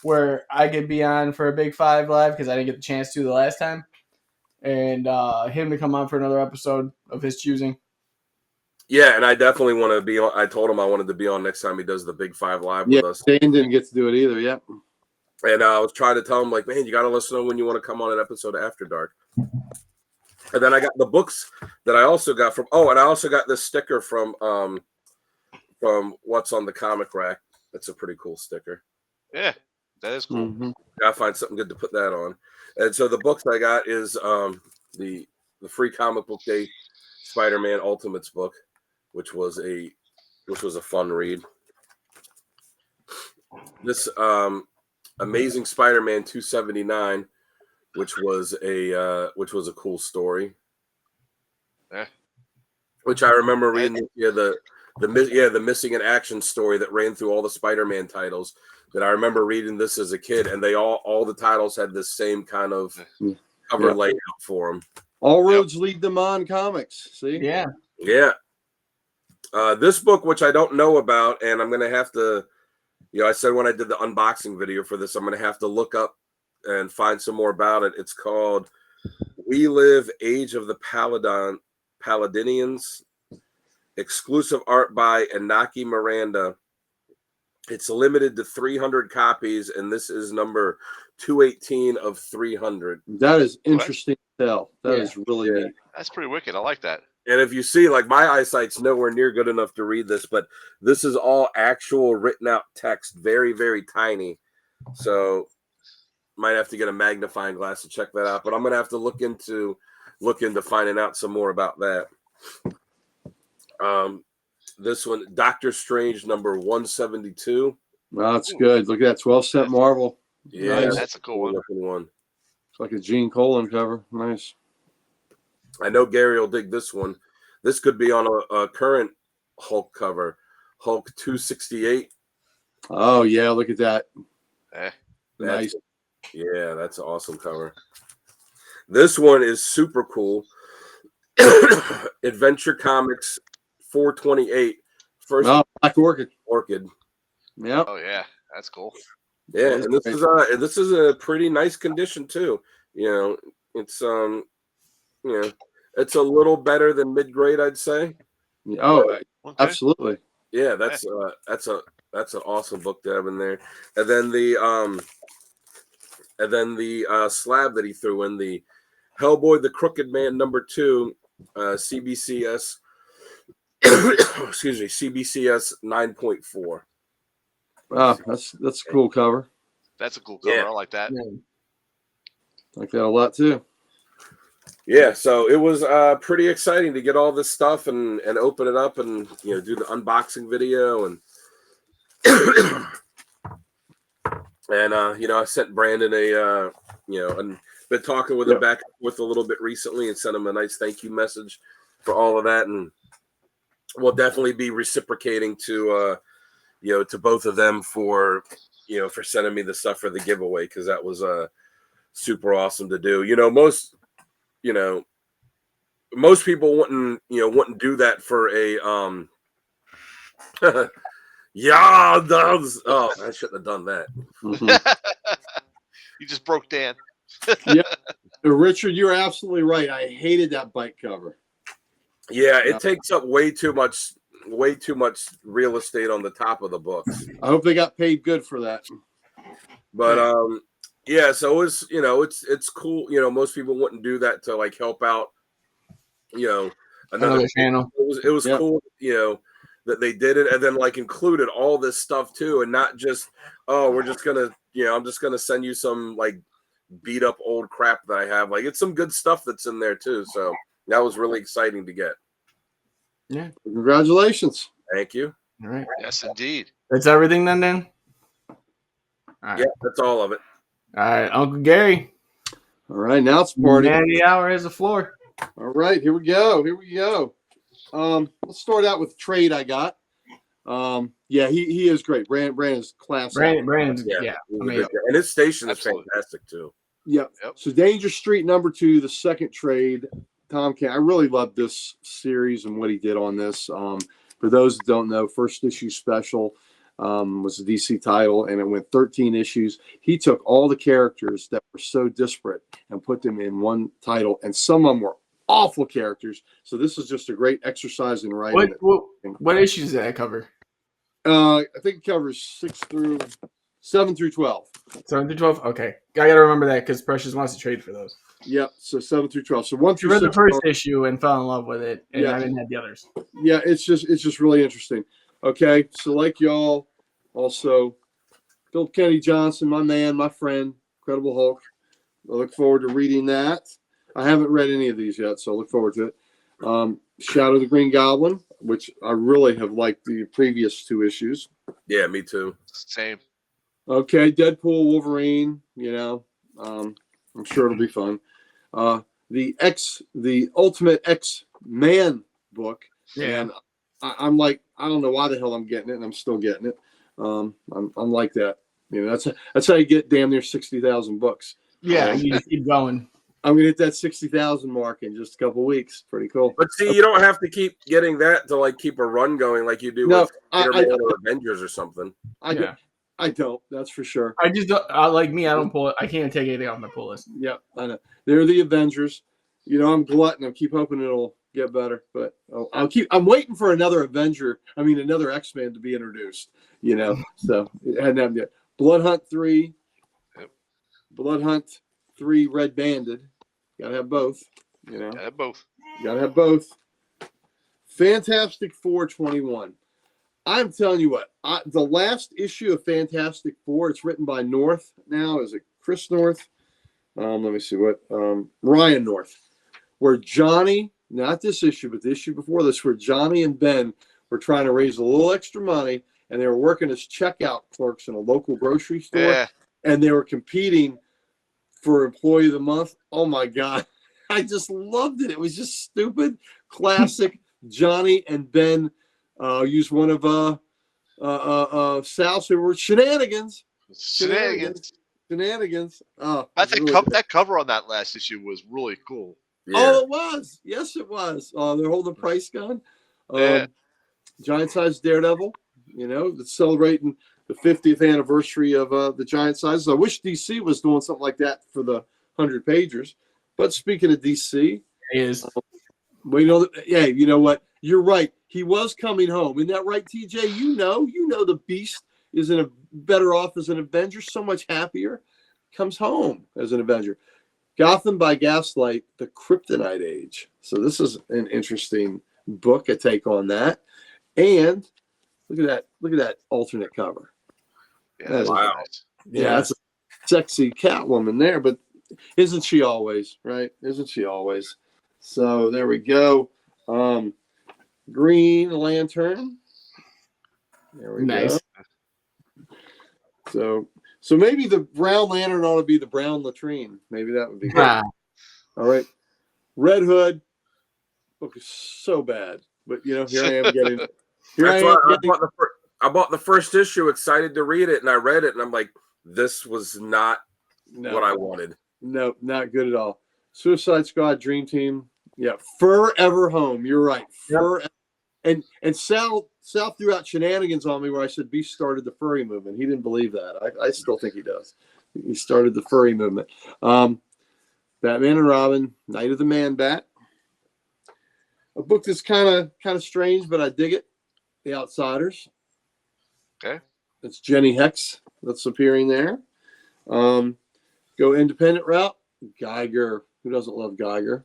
Speaker 2: where I could be on for a Big 5 Live, because I didn't get the chance to the last time. And him to come on for another episode of his choosing.
Speaker 4: Yeah, and I definitely want to be on. I told him I wanted to be on next time he does the Big 5 Live with us.
Speaker 1: Dan didn't get to do it either. Yep.
Speaker 4: And I was trying to tell him, like, man, you got to let us know when you want to come on an episode of After Dark. And then I got the books that I also got from. Oh, and I also got this sticker from What's on the Comic Rack. That's a pretty cool sticker.
Speaker 3: Yeah, that is cool.
Speaker 1: Mm-hmm.
Speaker 4: Gotta find something good to put that on. And so the books I got is the free comic book day Spider-Man Ultimates book, which was a fun read. This Amazing Spider-Man 279, which was a cool story.
Speaker 3: Yeah.
Speaker 4: Which I remember reading the missing in action story that ran through all the Spider-Man titles. That I remember reading this as a kid, and they all the titles had this same kind of cover layout for them.
Speaker 1: All roads lead them on comics. See?
Speaker 2: Yeah.
Speaker 4: Yeah. This book, which I don't know about, and I'm gonna have to, I said when I did the unboxing video for this, I'm gonna have to look up and find some more about it. It's called We Live Age of the Paladinians. Exclusive art by Inaki Miranda. It's limited to 300 copies, and this is number 218 of 300.
Speaker 1: That is interesting to tell. That is really neat.
Speaker 3: That's pretty wicked. I like that.
Speaker 4: And if you see, like, my eyesight's nowhere near good enough to read this, but this is all actual written out text, very, very tiny. So might have to get a magnifying glass to check that out. But I'm gonna have to look into finding out some more about that. This one, Doctor Strange number 172.
Speaker 1: Wow, that's good. Look at that 12-cent Marvel.
Speaker 4: Yeah,
Speaker 1: Nice.
Speaker 3: That's a cool one.
Speaker 1: It's like a Gene Colan cover. Nice.
Speaker 4: I know Gary will dig this one. This could be on a current Hulk cover, Hulk 268.
Speaker 1: Oh yeah, look at that.
Speaker 4: Nice. Yeah, that's an awesome cover. This one is super cool. Adventure Comics 428. First
Speaker 1: Black Orchid. Yep.
Speaker 3: Oh yeah, that's cool.
Speaker 4: Yeah, and this is a pretty nice condition too. It's it's a little better than mid-grade, I'd say.
Speaker 1: Oh,
Speaker 3: okay.
Speaker 1: Absolutely.
Speaker 4: Yeah, that's an awesome book to have in there. And then the slab that he threw in, the Hellboy the Crooked Man #2, CBCS CBCS 9.4.
Speaker 1: Wow, that's a cool cover.
Speaker 3: That's a cool cover.
Speaker 4: Yeah.
Speaker 3: I like that.
Speaker 1: Like that a lot too.
Speaker 4: Yeah, so it was pretty exciting to get all this stuff and open it up and do the unboxing video and I sent Brandon and been talking with him back with a little bit recently and sent him a nice thank you message for all of that, and we'll definitely be reciprocating to both of them for sending me the stuff for the giveaway, because that was super awesome to do. Most people wouldn't do that for a I shouldn't have done that.
Speaker 3: You just broke Dan.
Speaker 1: Yeah, Richard, you're absolutely right. I hated that bike cover.
Speaker 4: Yeah, it takes up way too much real estate on the top of the books.
Speaker 1: I hope they got paid good for that.
Speaker 4: But so it's cool. Most people wouldn't do that to like help out another
Speaker 2: channel.
Speaker 4: It was cool, that they did it and then like included all this stuff too, and not just we're just gonna I'm just gonna send you some like beat up old crap that I have. Like, it's some good stuff that's in there too. So that was really exciting to get.
Speaker 2: Yeah.
Speaker 1: Congratulations.
Speaker 4: Thank you.
Speaker 2: All right.
Speaker 3: Yes, indeed.
Speaker 2: That's everything then, Dan? All right.
Speaker 4: Yeah, that's all of it.
Speaker 2: All right, Uncle Gary.
Speaker 1: All right, now it's party.
Speaker 2: Mandy Hour has the floor.
Speaker 1: All right, here we go. Let's start out with the trade I got. He is great. Brandon's class.
Speaker 2: Brandon's
Speaker 4: amazing. And his station is fantastic too.
Speaker 1: Yep. So Danger Street #2, the second trade. Tom Kent. I really love this series and what he did on this. For those that don't know, first issue special was a DC title, and it went 13 issues. He took all the characters that were so disparate and put them in one title, and some of them were awful characters. So this is just a great exercise in writing.
Speaker 2: What issues did that cover?
Speaker 1: I think it covers 7 through 12.
Speaker 2: 7 through 12. Okay, I gotta remember that because Precious wants to trade for those.
Speaker 1: Yep. So 7 through 12. So 1
Speaker 2: I
Speaker 1: through
Speaker 2: read
Speaker 1: 6.
Speaker 2: the first issue and fell in love with it, and
Speaker 1: Yeah.
Speaker 2: I didn't have the others.
Speaker 1: Yeah, it's just really interesting. Okay, so like y'all, also Bill Kennedy Johnson, my man, my friend, Incredible Hulk. I look forward to reading that. I haven't read any of these yet, so I look forward to it. Shadow the Green Goblin, which I really have liked the previous 2 issues.
Speaker 4: Yeah, me too.
Speaker 3: Same.
Speaker 1: Okay, Deadpool, Wolverine, I'm sure it'll be fun. The Ultimate X-Man book.
Speaker 2: Yeah.
Speaker 1: And I'm like, I don't know why the hell I'm getting it, and I'm still getting it. I'm like that. That's how you get damn near 60,000 books.
Speaker 2: Yeah, you just keep going.
Speaker 1: I'm gonna hit that 60,000 mark in just a couple weeks. Pretty cool.
Speaker 4: But see, you don't have to keep getting that to like keep a run going like you do with Spider-Man or Avengers or something.
Speaker 1: I don't. That's for sure.
Speaker 2: I just don't, like me. I don't pull it. I can't take anything off my pull list.
Speaker 1: Yeah, I know. They're the Avengers. I'm glutton. I keep hoping it'll get better, but I'm waiting for another X-Man to be introduced. So it hadn't happened yet. Blood Hunt 3.
Speaker 3: Yep.
Speaker 1: Blood Hunt 3 Red Banded. Gotta have both.
Speaker 3: Gotta have both.
Speaker 1: Gotta have both. Fantastic Four 21. I'm telling you what, the last issue of Fantastic Four, it's written by North now. Is it Chris North? Let me see Ryan North. Where Johnny, not this issue, but the issue before this, where Johnny and Ben were trying to raise a little extra money, and they were working as checkout clerks in a local grocery store,
Speaker 3: Yeah.
Speaker 1: and they were competing for Employee of the Month. Oh my God. I just loved it. It was just stupid, classic Johnny and Ben used one of Sal's favorite shenanigans.
Speaker 3: Shenanigans.
Speaker 1: Oh,
Speaker 3: I think
Speaker 1: really
Speaker 3: that cover on that last issue was really cool.
Speaker 4: Yeah.
Speaker 1: Oh, it was. Yes, it was. They're holding a price gun.
Speaker 3: Yeah.
Speaker 1: Giant Size Daredevil, that's celebrating the 50th anniversary of the Giant Sizes. I wish DC was doing something like that for the 100 pagers. But speaking of DC,
Speaker 2: It is.
Speaker 1: well, you know what? You're right. He was coming home. Isn't that right, TJ? You know the Beast is better off as an Avenger, so much happier. Comes home as an Avenger. Gotham by Gaslight, The Kryptonite Age. So this is an interesting book, a take on that. And look at that alternate cover.
Speaker 3: Yeah,
Speaker 4: wow.
Speaker 3: Nice.
Speaker 1: Yeah, that's a sexy Catwoman there, but isn't she always, right? Isn't she always? So there we go. Green Lantern. There we
Speaker 2: Nice.
Speaker 1: go. So maybe the brown lantern ought to be the brown latrine. Maybe that would be good.
Speaker 2: Ah,
Speaker 1: All right. Red Hood. Book is so bad, but here I am getting.
Speaker 4: I bought the first issue, excited to read it, and I read it, and I'm like, this was not what I wanted.
Speaker 1: No, not good at all. Suicide Squad, Dream Team. Yeah, Forever Home. You're right.
Speaker 2: Yep.
Speaker 1: And Sal threw out shenanigans on me where I said Beast started the furry movement. He didn't believe that. I still think he does. He started the furry movement. Batman and Robin, Night of the Man Bat. A book that's kind of strange, but I dig it. The Outsiders.
Speaker 3: Okay.
Speaker 1: It's Jenny Hex that's appearing there. Go independent route. Geiger. Who doesn't love Geiger?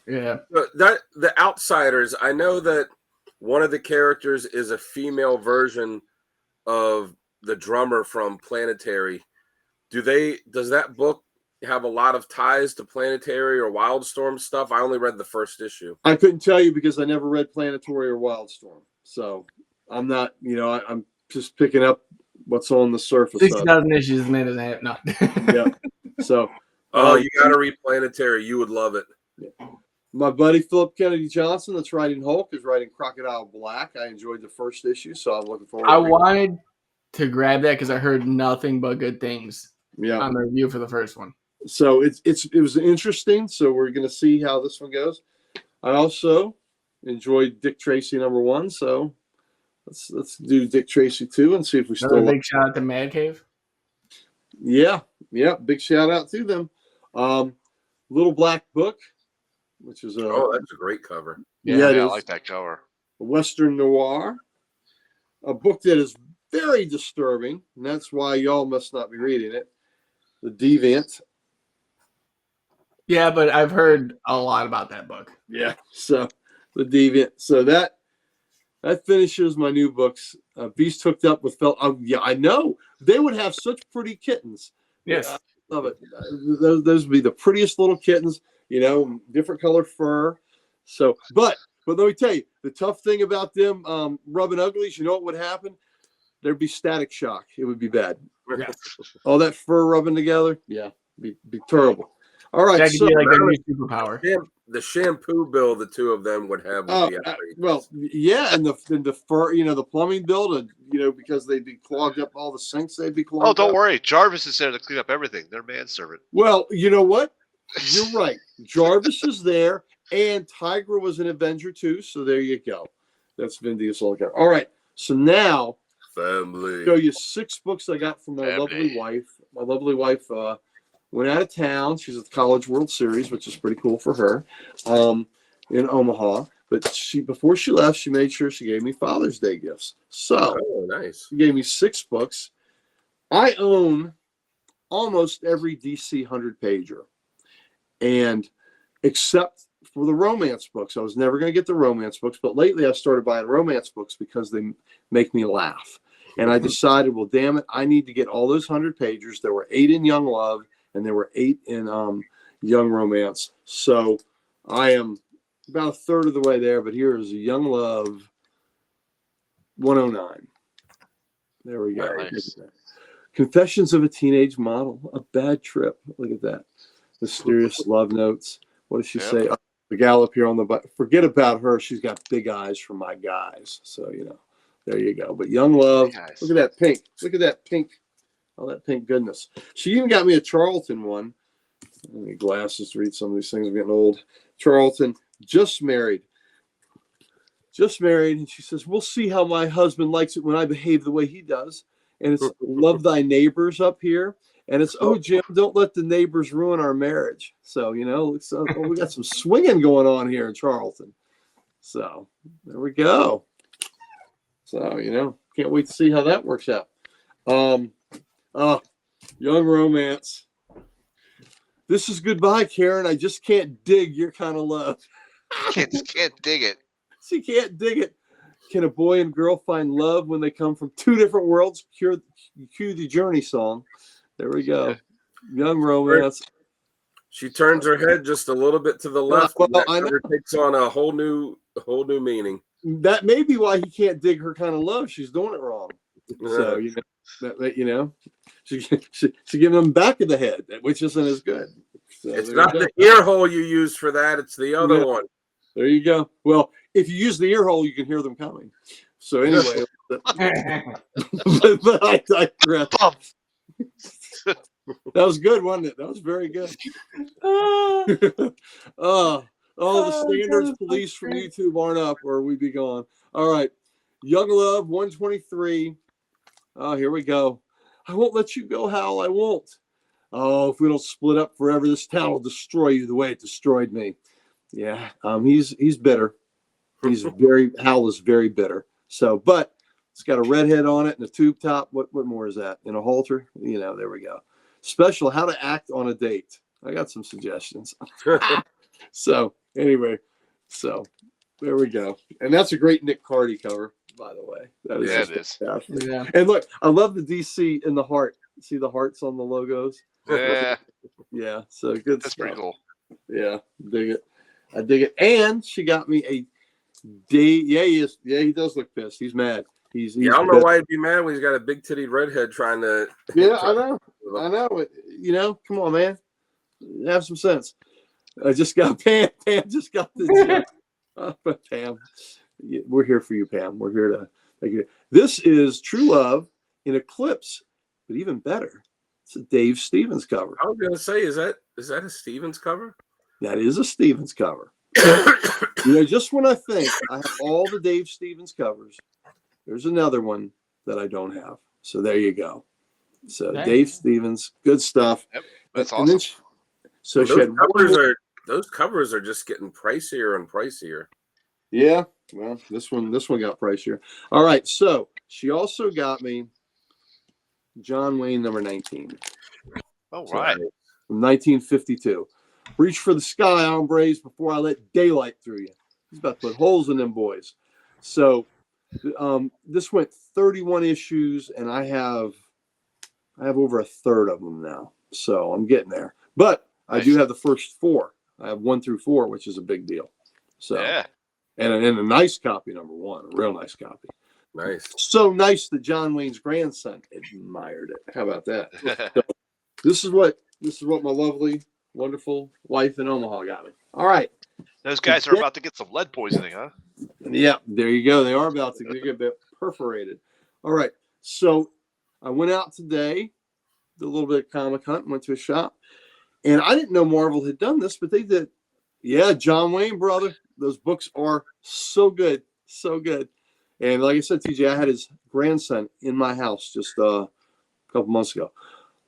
Speaker 2: yeah.
Speaker 4: The Outsiders, I know that one of the characters is a female version of the drummer from Planetary. Does that book have a lot of ties to Planetary or Wildstorm stuff? I only read the first issue.
Speaker 1: I couldn't tell you because I never read Planetary or Wildstorm. So I'm not, I'm just picking up what's on the surface.
Speaker 2: 60,000 issues and it doesn't have no.
Speaker 1: Yeah. So
Speaker 4: You got to read Planetary. You would love it.
Speaker 1: My buddy Philip Kennedy Johnson, that's writing Hulk, is writing Crocodile Black. I enjoyed the first issue, so I'm looking forward.
Speaker 2: I wanted to grab that because I heard nothing but good things
Speaker 1: on
Speaker 2: the review for the first one.
Speaker 1: So it was interesting. So we're going to see how this one goes. I also enjoyed Dick Tracy #1. So let's do Dick Tracy 2 and see if we
Speaker 2: Another
Speaker 1: still.
Speaker 2: Big shout out to Mad Cave.
Speaker 1: Yeah. Big shout out to them. Little Black Book, which is
Speaker 4: that's a great cover.
Speaker 1: Yeah,
Speaker 3: I like that cover.
Speaker 1: a Western noir, a book that is very disturbing, and that's why y'all must not be reading it. The Deviant.
Speaker 2: Yeah, but I've heard a lot about that book.
Speaker 1: Yeah. So the Deviant. So that finishes my new books. Beast Hooked Up with Felt. Yeah, I know. They would have such pretty kittens.
Speaker 2: Yes.
Speaker 1: Yeah, I love it. Those would be the prettiest little kittens, different color fur. So, but let me tell you, the tough thing about them rubbing uglies, you know what would happen? There'd be static shock. It would be bad.
Speaker 2: Yeah.
Speaker 1: All that fur rubbing together, yeah, be terrible. All right,
Speaker 2: That could be like their new superpower.
Speaker 4: The shampoo bill the two of them would have would be outrageous.
Speaker 1: Well, yeah, and the fur, the plumbing bill, because they'd be clogged up, all the sinks they'd be clogged up.
Speaker 3: Oh, don't worry, Jarvis is there to clean up everything. They're manservant.
Speaker 1: Well, you know what? You're right. Jarvis is there, and Tigra was an Avenger too. So there you go. That's Vin Diesel again. All right. So now,
Speaker 4: family.
Speaker 1: Show you 6 books I got from my
Speaker 3: Family.
Speaker 1: lovely wife. My lovely wife went out of town. She's at the College World Series, which is pretty cool for her, in Omaha. But before she left, she made sure she gave me Father's Day gifts. So
Speaker 4: nice.
Speaker 1: She gave me 6 books. I own almost every DC 100-pager. And except for the romance books. I was never going to get the romance books, but lately I started buying romance books because they make me laugh. And I decided, well, damn it, I need to get all those 100-pagers. There were 8 in Young Love, and there were 8 in Young Romance. So I am about a third of the way there, but here is Young Love 109. There we go.
Speaker 3: Nice.
Speaker 1: Confessions of a Teenage Model, A Bad Trip. Look at that. Mysterious Love Notes. What does she say? The gal up here on the bottom. Forget about her. She's got big eyes for my guys. So, there you go. But Young Love, look at that pink. Look at that pink. All that pink goodness. She even got me a Charlton one. I need glasses to read some of these things. I'm getting old. Charlton, just married. And she says, we'll see how my husband likes it when I behave the way he does. And it's Love Thy Neighbors up here. And it's, oh, Jim, don't let the neighbors ruin our marriage. So, we got some swinging going on here in Charlton. So, there we go. So, can't wait to see how that works out. Young Romance. This is Goodbye, Karen. I just can't dig your kind of love.
Speaker 3: Can't dig it.
Speaker 1: She can't dig it. Can a boy and girl find love when they come from 2 different worlds? Cue the Journey song. There we go. Young Romance.
Speaker 4: She turns her head just a little bit to the left. I know. Takes on a whole new meaning.
Speaker 1: That may be why he can't dig her kind of love. She's doing it wrong. So she giving him back of the head, which isn't as good. So
Speaker 4: it's not the ear hole you use for that. It's the other one.
Speaker 1: There you go. Well, if you use the ear hole, you can hear them coming. So anyway, but I digress. That was good, wasn't it? That was very good. The standards police from YouTube aren't up, or we'd be gone. All right. Young Love 123. Oh, here we go. I won't let you go, Hal. I won't. Oh, if we don't split up forever, this town will destroy you the way it destroyed me. Yeah. He's bitter. Hal is very bitter. So, but it's got a redhead on it and a tube top. What more is that? And a halter? There we go. Special, how to act on a date. I got some suggestions. So anyway, there we go. And that's a great Nick Cardy cover, by the way. That is
Speaker 3: it is.
Speaker 2: Yeah.
Speaker 1: And look, I love the DC in the heart. See the hearts on the logos?
Speaker 3: Yeah.
Speaker 1: Yeah. So good
Speaker 3: That's
Speaker 1: stuff.
Speaker 3: pretty cool.
Speaker 1: Yeah. Dig it. I dig it. And she got me a D. Yeah, he is. Yeah, he does look pissed. He's mad. He's
Speaker 4: I don't know why he'd be mad when he's got a big titted redhead trying to.
Speaker 1: Yeah, I know. Come on, man. Have some sense. I just got Pam. Pam just got the Pam. We're here for you, Pam. We're here to make it. This is True Love in Eclipse, but even better, it's a Dave Stevens cover.
Speaker 4: I was gonna say, is that a Stevens cover?
Speaker 1: That is a Stevens cover. Just when I think I have all the Dave Stevens covers, there's another one that I don't have. So there you go. So okay. Dave Stevens, good stuff.
Speaker 3: Yep, that's
Speaker 1: awesome.
Speaker 4: Those covers are just getting pricier and pricier.
Speaker 1: Yeah. Well, this one got pricier. All right. So she also got me John Wayne number 19.
Speaker 3: Oh, right.
Speaker 1: From 1952. Reach for the sky, hombres, before I let daylight through you. He's about to put holes in them boys. So this went 31 issues, and I have over a third of them now. So I'm getting there. But nice. I do have the first 4. I have 1 through 4, which is a big deal. So
Speaker 3: yeah.
Speaker 1: And a nice copy, number 1, a real nice copy.
Speaker 4: Nice.
Speaker 1: So nice that John Wayne's grandson admired it. How about that? So this is what my lovely, wonderful wife in Omaha got me. All right.
Speaker 3: Those guys are about to get some lead poisoning, huh?
Speaker 1: Yeah, there you go. They are about to get a bit perforated. All right. So I went out today, did a little bit of comic hunt, went to a shop, and I didn't know Marvel had done this, but they did. Yeah, John Wayne, brother. Those books are so good. So good. And like I said, TJ, I had his grandson in my house just a couple months ago.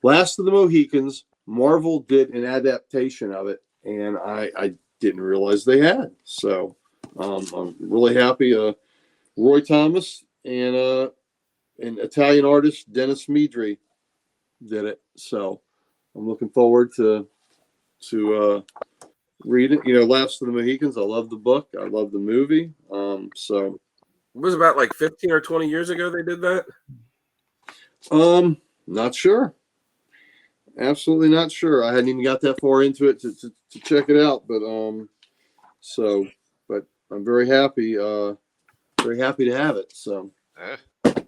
Speaker 1: Last of the Mohicans, Marvel did an adaptation of it, and I didn't realize they had. So I'm really happy. Roy Thomas and an Italian artist, Dennis Midri, did it. So I'm looking forward to read it. Last of the Mohicans. I love the book. I love the movie. So
Speaker 4: it was about like 15 or 20 years ago they did that.
Speaker 1: Not sure. Absolutely not sure. I hadn't even got that far into it to check it out, but but I'm very happy to have it. So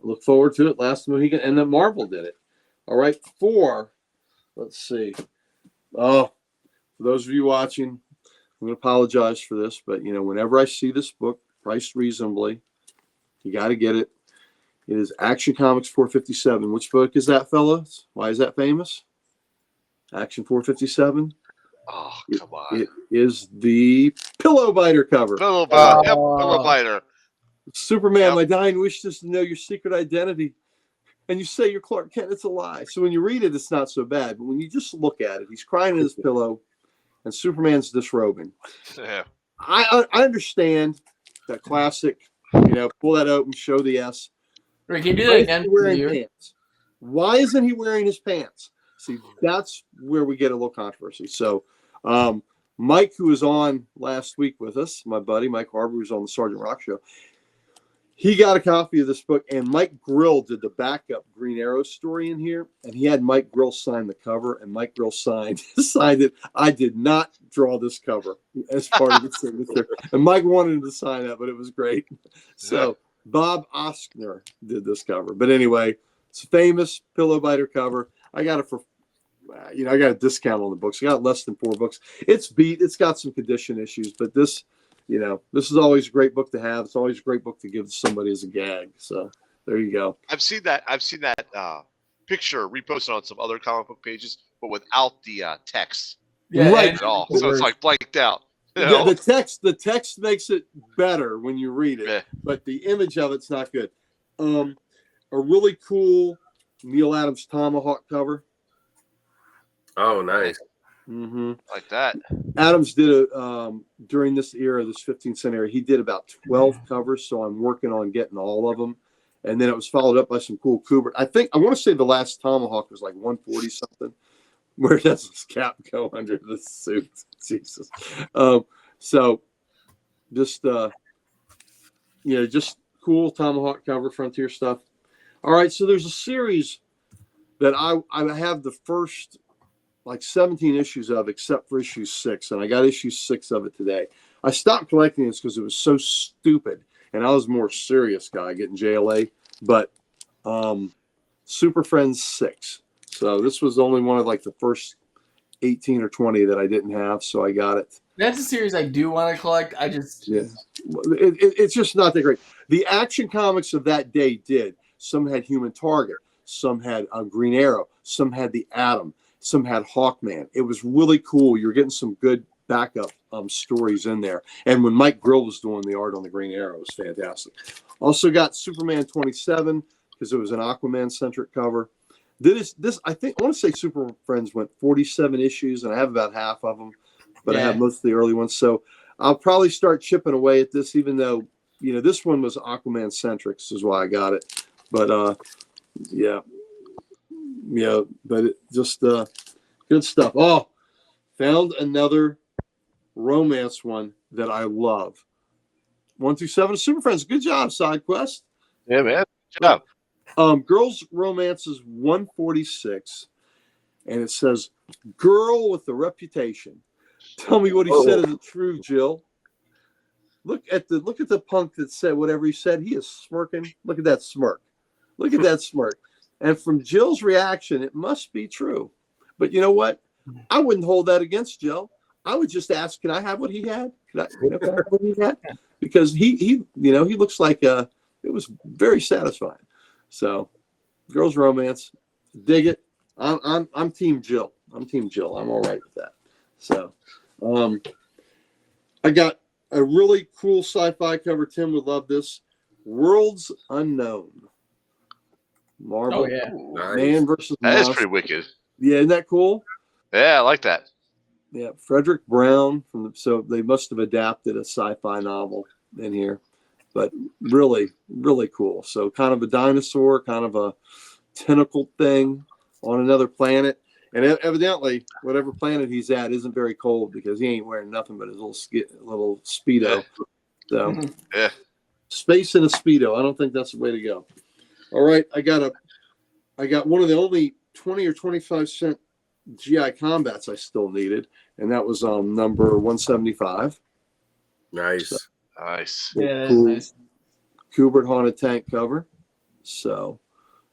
Speaker 1: look forward to it. Last Mohican, and then Marvel did it. All right, 4. Let's see. For those of you watching, I'm going to apologize for this, but whenever I see this book priced reasonably, you got to get it. It is Action Comics 457. Which book is that, fellas? Why is that famous? Action 457.
Speaker 3: Oh, come on.
Speaker 1: It is the Pillow Biter cover.
Speaker 3: Pillow Biter.
Speaker 1: Superman, my dying wish is to know your secret identity. And you say you're Clark Kent, it's a lie. So when you read it, it's not so bad. But when you just look at it, he's crying in his pillow, and Superman's disrobing.
Speaker 3: Yeah.
Speaker 1: I understand that classic, pull that open, show the S.
Speaker 2: Rick, can you do that again?
Speaker 1: Wearing pants. Why isn't he wearing his pants? See, that's where we get a little controversy. So, Mike, who was on last week with us, my buddy Mike Harbour, who was on the Sergeant Rock show, he got a copy of this book, and Mike Grill did the backup Green Arrow story in here, and he had Mike Grill sign the cover, and Mike Grill signed it. I did not draw this cover as part of the signature, and Mike wanted him to sign that, but it was great. So Bob Oskner did this cover, but anyway, it's a famous Pillow Biter cover. I got it for, I got a discount on the books. I got less than 4 books. It's beat. It's got some condition issues, but this is always a great book to have. It's always a great book to give to somebody as a gag. So there you go.
Speaker 3: I've seen that picture reposted on some other comic book pages, but without the text.
Speaker 2: Yeah,
Speaker 3: right. At all. So it's like blanked out.
Speaker 1: The text makes it better when you read it, but the image of it's not good. A really cool Neil Adams Tomahawk cover.
Speaker 4: Oh, nice.
Speaker 1: Mm-hmm.
Speaker 3: Like that.
Speaker 1: Adams did during this era, this 15th century, he did about 12 covers, so I'm working on getting all of them. And then it was followed up by some cool Kubert. I want to say the last Tomahawk was like 140 something. Where does his cap go under the suit? Jesus. So just just cool Tomahawk cover, Frontier stuff. All right, so there's a series that I have the first 17 issues of, except for issue 6, and I got issue 6 of it today. I stopped collecting this because it was so stupid, and I was a more serious guy getting JLA. But Super Friends 6. So this was only one of the first 18 or 20 that I didn't have, so I got it.
Speaker 2: That's a series I do want to collect.
Speaker 1: It's just not that great. The Action Comics of that day did. Some had Human Target, some had Green Arrow, some had the Atom, some had Hawkman. It was really cool. You're getting some good backup stories in there. And when Mike Grill was doing the art on the Green Arrow, it was fantastic. Also got Superman 27 because it was an Aquaman centric cover. This I want to say Super Friends went 47 issues, and I have about half of them, but I have most of the early ones. So I'll probably start chipping away at this, even though this one was Aquaman centric, is why I got it. But yeah, but it just good stuff. Oh, found another romance one that I love. 1 through 7 Super Friends. Good job, Side Quest.
Speaker 3: Yeah, man. Good job.
Speaker 1: Girls Romance is 146, and it says "Girl with a Reputation." Tell me what he said isn't true, Jill. Look at the punk that said whatever he said. He is smirking. Look at that smirk. Look at that smirk. And from Jill's reaction, it must be true. But you know what? I wouldn't hold that against Jill. I would just ask, can I have what he had? Can I have what he had? Because he looks like it was very satisfying. So, Girls Romance, dig it. I'm Team Jill. I'm Team Jill. I'm all right with that. So, I got a really cool sci-fi cover. Tim would love this. Worlds Unknown. Marvel.
Speaker 2: Oh yeah.
Speaker 1: Man versus
Speaker 3: That
Speaker 1: Monster.
Speaker 3: is pretty wicked.
Speaker 1: Yeah, isn't that cool?
Speaker 3: Yeah, I like that.
Speaker 1: Yeah, Frederick Brown so they must have adapted a sci-fi novel in here, but really, really cool. So kind of a dinosaur, kind of a tentacle thing on another planet, and evidently whatever planet he's at isn't very cold because he ain't wearing nothing but his little Speedo. So
Speaker 3: Yeah.
Speaker 1: Space in a Speedo. I don't think that's the way to go. All right, I got one of the only 20 or 25 cent GI Combats I still needed, and that was number 175.
Speaker 4: Nice.
Speaker 1: So,
Speaker 3: Nice.
Speaker 2: Yeah,
Speaker 1: cool
Speaker 2: nice.
Speaker 1: Kubert Haunted Tank cover. So,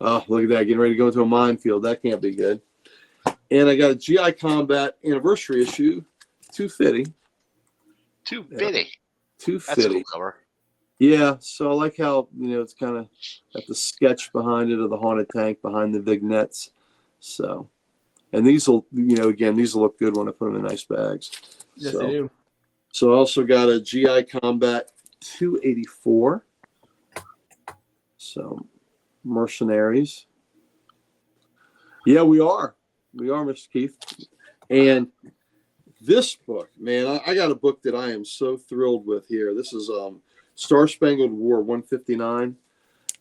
Speaker 1: oh, look at that, getting ready to go into a minefield. That can't be good. And I got a GI Combat anniversary issue, 250.
Speaker 3: 250. That's a
Speaker 1: 250.
Speaker 3: cool cover.
Speaker 1: Yeah, so I like how, it's kind of got the sketch behind it of the haunted tank behind the vignettes. So, and these will, these will look good when I put them in nice bags.
Speaker 2: Yes,
Speaker 1: so,
Speaker 2: they do.
Speaker 1: So I also got a GI Combat 284. So, Mercenaries. Yeah, we are, Mr. Keith. And this book, man, I got a book that I am so thrilled with here. This is Star Spangled War 159.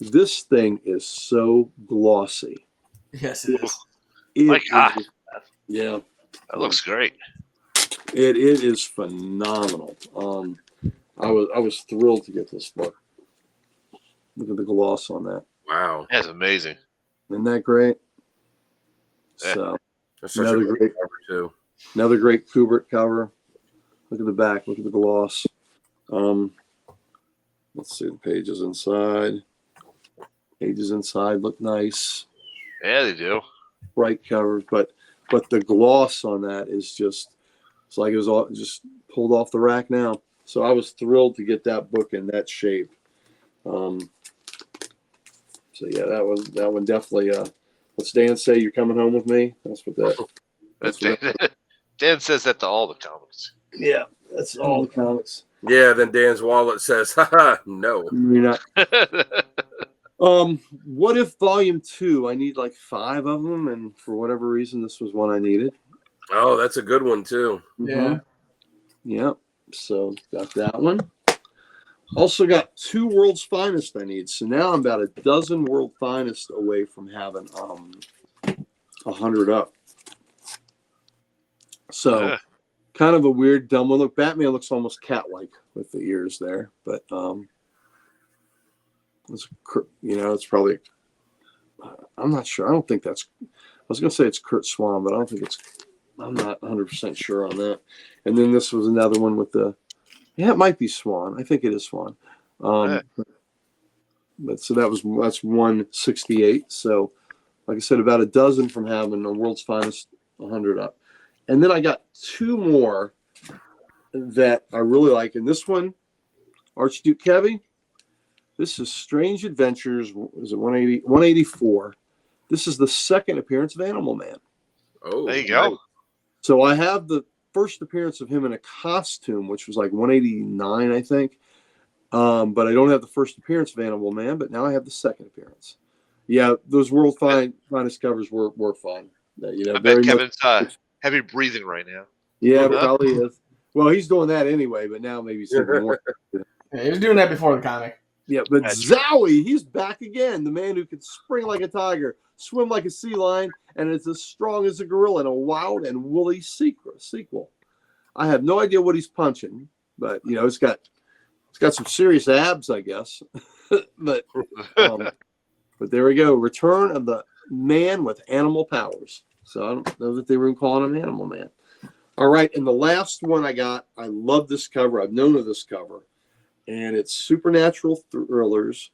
Speaker 1: This thing is so glossy.
Speaker 2: Yes, it is.
Speaker 3: My God.
Speaker 1: Yeah.
Speaker 3: That looks great.
Speaker 1: It is phenomenal. I was thrilled to get this book. Look at the gloss on that.
Speaker 4: Wow.
Speaker 3: That's amazing.
Speaker 1: Isn't that great?
Speaker 3: Yeah.
Speaker 1: So
Speaker 4: That's such
Speaker 1: another
Speaker 4: a great cover too.
Speaker 1: another great Kubert cover. Look at the back. Look at the gloss. Let's see the pages inside. Pages inside look nice.
Speaker 3: Yeah, they do.
Speaker 1: Bright covers, but the gloss on that is just, it's like it was all just pulled off the rack now. So I was thrilled to get that book in that shape. So yeah, that one definitely. What's Dan say? You're coming home with me? That's what that.
Speaker 3: Dan says that to all the comics.
Speaker 1: Yeah, that's all the comics.
Speaker 4: Yeah, then Dan's wallet says, haha, no.
Speaker 1: You're not. What if volume 2? I need like 5 of them, and for whatever reason, this was one I needed.
Speaker 4: Oh, that's a good one too.
Speaker 2: Yeah.
Speaker 1: Yeah. So got that one. Also got 2 World's Finest I need. So now I'm about a dozen World Finest away from having 100 up. So kind of a weird, dumb one. Look, Batman looks almost cat-like with the ears there, but it's probably. I'm not sure. I don't think that's. I was gonna say it's Kurt Swan, but I don't think it's. I'm not 100% sure on that. And then this was another one with the. Yeah, it might be Swan. I think it is Swan. But so that's 168. So, like I said, about a dozen from having a World's Finest 100 up. And then I got 2 more that I really like. And this one, Archduke Kevy. This is Strange Adventures. Is it 180? 184. This is the second appearance of Animal Man.
Speaker 4: Oh,
Speaker 3: there you go.
Speaker 1: So I have the first appearance of him in a costume, which was like 189, I think. But I don't have the first appearance of Animal Man, but now I have the second appearance. Yeah, those World Finest covers were fun.
Speaker 3: I bet Kevin's heavy breathing right now.
Speaker 1: Yeah, probably is. Well, he's doing that anyway, but now maybe he's even more.
Speaker 2: Yeah, he was doing that before the comic.
Speaker 1: Yeah, but Zowie, he's back again. The man who can spring like a tiger, swim like a sea lion, and is as strong as a gorilla in a wild and woolly sequel. I have no idea what he's punching, but it's got some serious abs, I guess. but there we go. Return of the man with animal powers. So I don't know that they were calling him Animal Man. All right, and the last one I got, I love this cover. I've known of this cover. And it's Supernatural Thrillers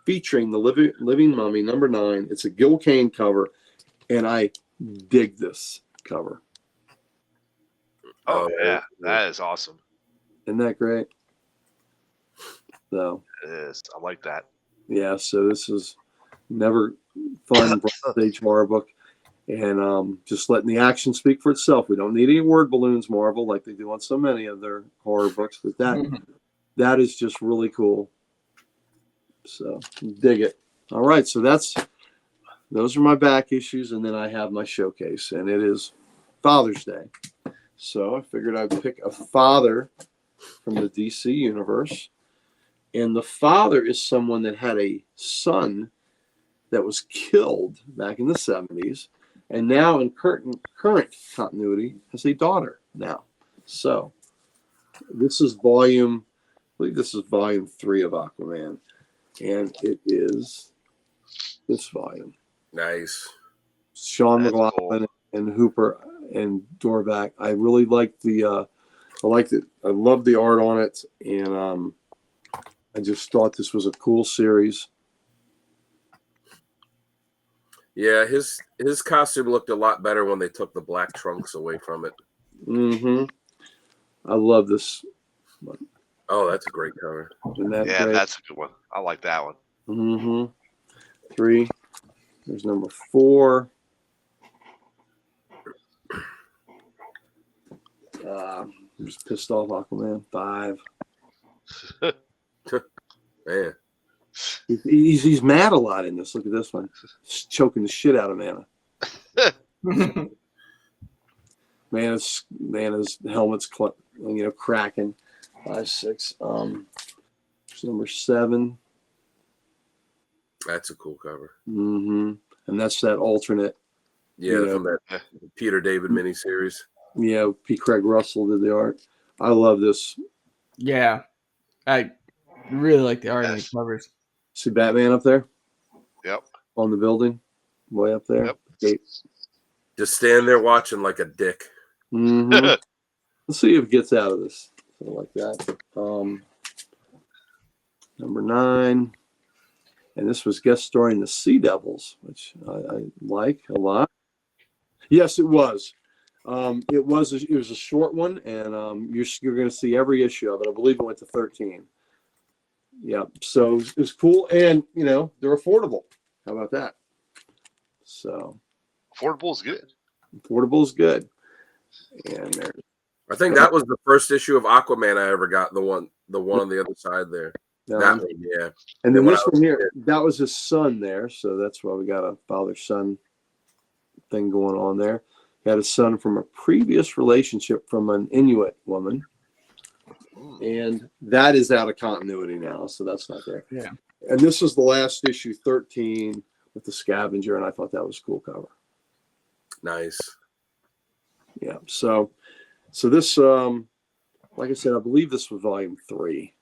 Speaker 1: featuring the Living Mummy, number 9. It's a Gil Kane cover, and I dig this cover.
Speaker 3: Oh, yeah. That is awesome.
Speaker 1: Isn't that great? So
Speaker 3: it is. I like that.
Speaker 1: Yeah, so this is never fun stage horror book. And just letting the action speak for itself. We don't need any word balloons, Marvel, like they do on so many of their horror books. But that is just really cool. So dig it. All right, so those are my back issues, and then I have my showcase, and it is Father's Day. So I figured I'd pick a father from the DC universe. And the father is someone that had a son that was killed back in the 70s. And now in current continuity has a daughter now. So this is volume 3 of Aquaman. And it is this volume.
Speaker 4: Nice.
Speaker 1: Sean McLaughlin and Hooper and Dorvac. I really liked I liked it. I loved the art on it. And I just thought this was a cool series.
Speaker 4: Yeah, his costume looked a lot better when they took the black trunks away from it.
Speaker 1: Mm-hmm. I love this one.
Speaker 4: Oh, that's a great cover.
Speaker 1: Great?
Speaker 3: That's a good one. I like that one.
Speaker 1: Mm-hmm. 3. There's number 4. I'm just pissed off, Aquaman. 5.
Speaker 4: Man.
Speaker 1: He's mad a lot in this. Look at this one. He's choking the shit out of Mana. Mana's helmet's cracking. 5, 6. Number 7.
Speaker 4: That's a cool cover.
Speaker 1: Mm-hmm. And that's that alternate.
Speaker 4: Yeah, from that Peter David miniseries.
Speaker 1: Yeah, P. Craig Russell did the art. I love this.
Speaker 2: Yeah, I really like the art of the covers.
Speaker 1: See Batman up there?
Speaker 3: Yep.
Speaker 1: On the building, way up there.
Speaker 3: Yep.
Speaker 4: Just stand there watching like a dick.
Speaker 1: Mm-hmm. Let's see if it gets out of this. Something like that. Number 9. And this was guest starring the Sea Devils, which I like a lot. Yes, it was. It was a short one, and you're going to see every issue of it. I believe it went to 13. Yeah, so it was cool, and they're affordable. How about that? So
Speaker 3: affordable is good.
Speaker 1: Affordable is good. And there's.
Speaker 4: I think that was the first issue of Aquaman I ever got. The one on the other side there. That one, yeah.
Speaker 1: And then this one here, that was his son there, so that's why we got a father-son thing going on there. He had a son from a previous relationship from an Inuit woman. And that is out of continuity now, so that's not there.
Speaker 2: Yeah.
Speaker 1: And this was the last issue, 13, with the scavenger, and I thought that was a cool cover.
Speaker 4: Nice.
Speaker 1: Yeah. So this, like I said, I believe this was volume 3.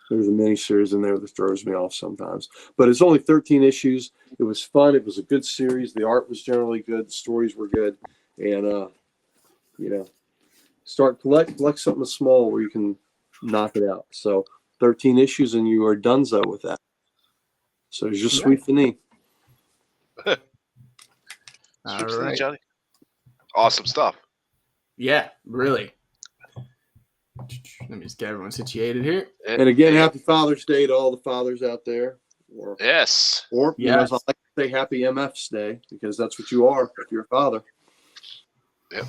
Speaker 1: There's a miniseries in there that throws me off sometimes, but it's only 13 issues. It was fun. It was a good series. The art was generally good. The stories were good, and collect something small where you can knock it out. So 13 issues and you are donezo with that. So it's just sweet fini.
Speaker 2: All right.
Speaker 3: Johnny. Awesome stuff.
Speaker 2: Yeah, really. Let me just get everyone situated here.
Speaker 1: And again, happy Father's Day to all the fathers out there.
Speaker 3: Yes.
Speaker 1: Or as I like to say, happy MF's Day, because that's what you are if you're a father.
Speaker 3: Yep.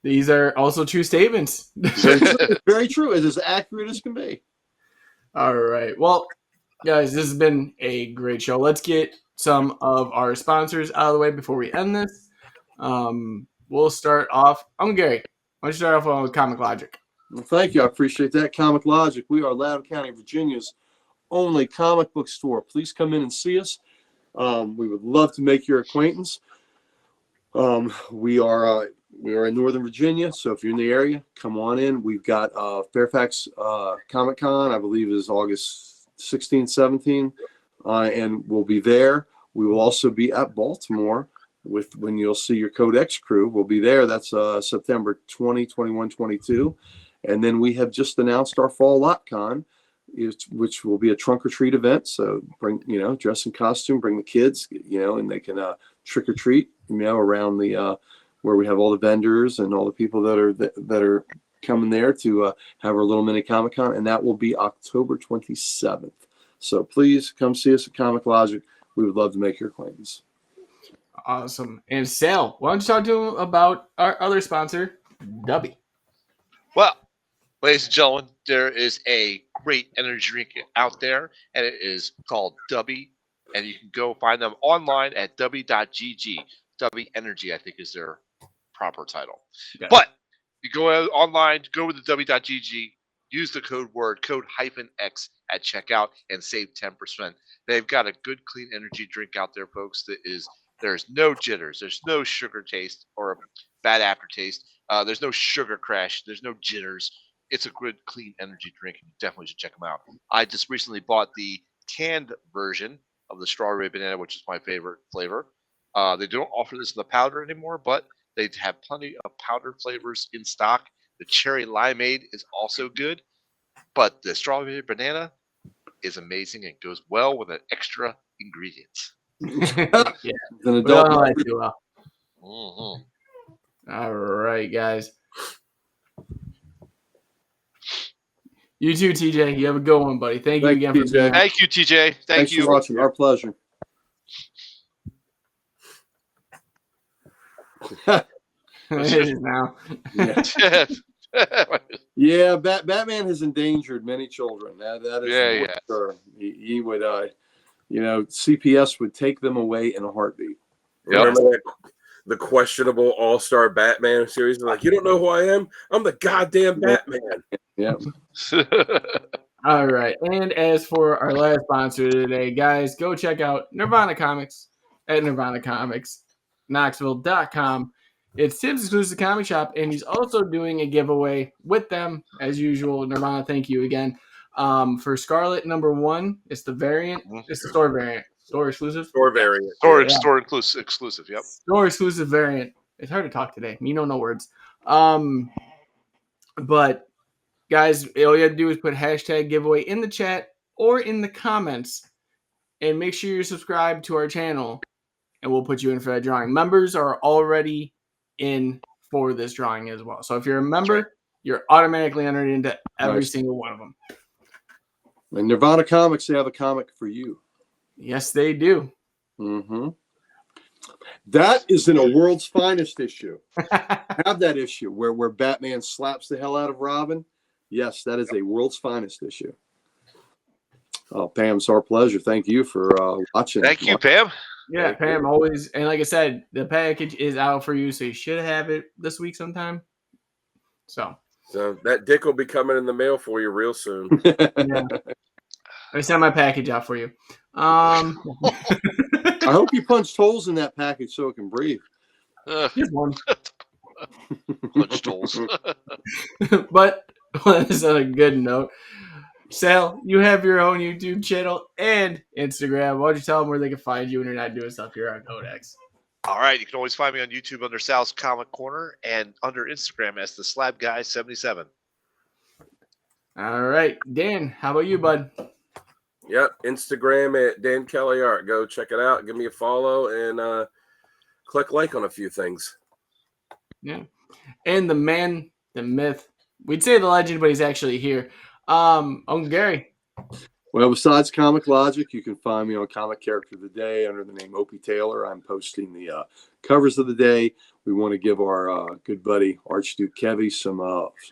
Speaker 2: These are also true statements.
Speaker 1: Very true. It is as accurate as can be.
Speaker 2: All right. Well, guys, this has been a great show. Let's get some of our sponsors out of the way before we end this. We'll start off. I'm Gary. Why don't you start off with Comic Logic?
Speaker 1: Well, thank you. I appreciate that. Comic Logic. We are Loudoun County, Virginia's only comic book store. Please come in and see us. We would love to make your acquaintance. We are in Northern Virginia, so if you're in the area, come on in. We've got Fairfax Comic Con, I believe is August 16, 17, and we'll be there. We will also be at Baltimore when you'll see your CODEX crew. We'll be there. That's September 20, 21, 22. And then we have just announced our Fall Lot Con, which will be a trunk or treat event. So bring, dress in costume, bring the kids, and they can trick or treat, around the where we have all the vendors and all the people that are coming there to have our little mini Comic Con, and that will be October 27th. So please come see us at Comic Logic. We would love to make your acquaintance.
Speaker 2: Awesome. And Sal, why don't you talk to him about our other sponsor, Dubby?
Speaker 3: Well, ladies and gentlemen, there is a great energy drink out there, and it is called Dubby, and you can go find them online at dubby.gg. Dubby Energy, I think, is their proper title. Okay. But you go online, go with the dubby.gg, use the code X at checkout, and save 10%. They've got a good, clean energy drink out there, folks. There's no jitters, there's no sugar taste or bad aftertaste. There's no sugar crash, there's no jitters. It's a good, clean energy drink, and you definitely should check them out. I just recently bought the canned version of the strawberry banana, which is my favorite flavor. They don't offer this in the powder anymore, but they have plenty of powder flavors in stock. The cherry limeade is also good, but the strawberry banana is amazing and goes well with an extra ingredients.
Speaker 2: Yeah, an adult like it well. All right, guys. You too, TJ. You have a good one, buddy. Thank you again for
Speaker 3: TJ. Thank you, TJ.
Speaker 1: Thanks
Speaker 3: you
Speaker 1: for watching. Our pleasure.
Speaker 2: It is now.
Speaker 1: Yeah, Batman has endangered many children. That is sure. He would, CPS would take them away in a heartbeat.
Speaker 4: Remember that, the questionable All-Star Batman series? Like, you don't know who I am? I'm the goddamn Batman.
Speaker 1: Yeah.
Speaker 2: All right. And as for our last sponsor today, guys, go check out Nirvana Comics at Nirvana Comics, Knoxville.com. It's Tim's exclusive comic shop, and he's also doing a giveaway with them, as usual. Nirvana, thank you again. For Scarlet #1, it's the variant. It's the store variant. Store exclusive?
Speaker 4: Store variant.
Speaker 3: Store exclusive, yep.
Speaker 2: Store exclusive variant. It's hard to talk today. Me know no words. But, guys, all you have to do is put hashtag giveaway in the chat or in the comments, and make sure you're subscribed to our channel, and we'll put you in for that drawing. Members are already in for this drawing as well. So if you're a member, you're automatically entered into every single one of them.
Speaker 1: And Nirvana Comics, they have a comic for you.
Speaker 2: Yes, they do.
Speaker 1: Mm-hmm. That is in a World's Finest issue. Have that issue where Batman slaps the hell out of Robin. Yes, that is a World's Finest issue. Oh, Pam, it's our pleasure. Thank you for watching.
Speaker 3: Thank you, Pam.
Speaker 2: Yeah, Pam, always. And like I said, the package is out for you, so you should have it this week sometime. So
Speaker 4: that dick will be coming in the mail for you real soon.
Speaker 2: Yeah. I sent my package out for you.
Speaker 1: I hope you punched holes in that package so it can breathe.
Speaker 2: Just one.
Speaker 3: Punched holes.
Speaker 2: But that's on a good note. Sal, you have your own YouTube channel and Instagram. Why don't you tell them where they can find you when you're not doing stuff here on CODEX?
Speaker 3: All right, you can always find me on YouTube under Sal's Comic Corner and under Instagram as the Slab Guy 77.
Speaker 2: All right, Dan, how about you, bud?
Speaker 4: Yep, Instagram at Dan Kelly Art. Go check it out. Give me a follow and click like on a few things.
Speaker 2: Yeah, and the man, the myth. We'd say the legend, but he's actually here. Uncle Gary.
Speaker 1: Well, besides Comic Logic, you can find me on Comic Character of the Day under the name Opie Taylor. I'm posting the covers of the day. We want to give our good buddy Archduke Kevy some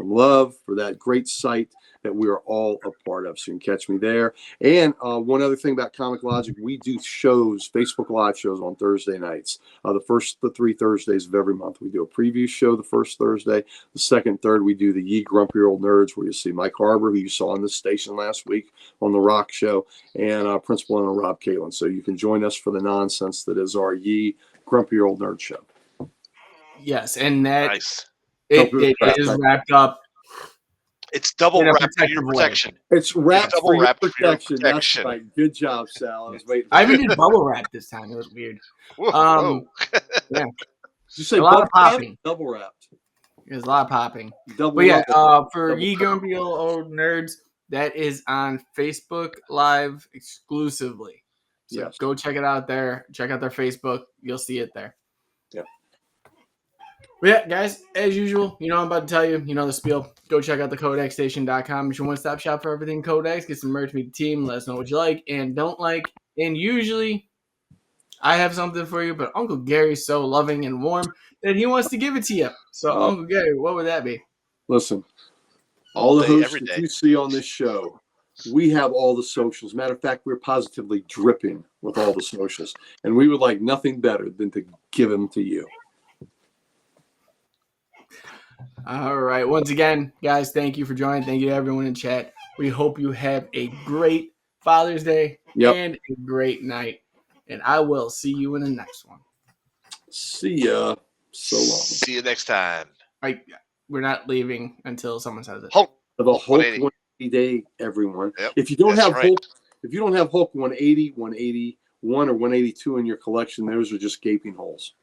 Speaker 1: love for that great site that we are all a part of. So you can catch me there. And one other thing about Comic Logic, we do shows, Facebook Live shows on Thursday nights. The 3 Thursdays of every month. We do a preview show the first Thursday. The second, third, we do the Ye Grumpy Old Nerds, where you see Mike Harbour, who you saw on this station last week on the Rock Show, and Principal Owner Rob Caitlin. So you can join us for the nonsense that is our Ye Grumpy Old Nerd Show.
Speaker 2: Yes, and that
Speaker 3: Nice.
Speaker 2: it is wrapped up.
Speaker 3: It's double wrapped for your
Speaker 2: way.
Speaker 3: protection.
Speaker 1: It's wrapped
Speaker 3: double
Speaker 1: for your
Speaker 3: wrapped for your
Speaker 1: protection.
Speaker 3: protection.
Speaker 1: That's right. Good job, Sal. I was waiting.
Speaker 2: I even did bubble wrap this time. It was weird.
Speaker 3: Whoa.
Speaker 2: Yeah.
Speaker 1: Did you say
Speaker 2: A lot of
Speaker 1: wrapped?
Speaker 2: popping.
Speaker 1: Double wrapped.
Speaker 2: There's a lot of popping.
Speaker 1: Double
Speaker 2: But yeah,
Speaker 1: wrapped.
Speaker 2: for Ye Grumpy Old Nerds, that is on Facebook Live exclusively. So
Speaker 1: Yes.
Speaker 2: go check it out there. Check out their Facebook. You'll see it there.
Speaker 1: Yeah.
Speaker 2: But yeah, guys, as usual, you know I'm about to tell you, you know the spiel. Go check out the CODEXstation.com. It's your one-stop shop for everything CODEX. Get some merch, meet the team, let us know what you like and don't like. And usually, I have something for you, but Uncle Gary's so loving and warm that he wants to give it to you. So, Uncle Gary, what would that be?
Speaker 1: Listen, all the hosts
Speaker 3: every
Speaker 1: that
Speaker 3: day.
Speaker 1: you see on this show, we have all the socials. Matter of fact, we're positively dripping with all the socials. And we would like nothing better than to give them to you.
Speaker 2: All right. Once again, guys, thank you for joining. Thank you to everyone in chat. We hope you have a great Father's Day and a great night. And I will see you in the next one.
Speaker 1: See ya. So long.
Speaker 3: See you next time.
Speaker 2: We're not leaving until someone says it.
Speaker 3: Hulk.
Speaker 1: For the Hulk
Speaker 3: 180.
Speaker 1: 180 day, everyone.
Speaker 3: Yep,
Speaker 1: If you don't
Speaker 3: that's
Speaker 1: have
Speaker 3: right.
Speaker 1: Hulk, if you don't have Hulk 180, 181, or 182 in your collection, those are just gaping holes.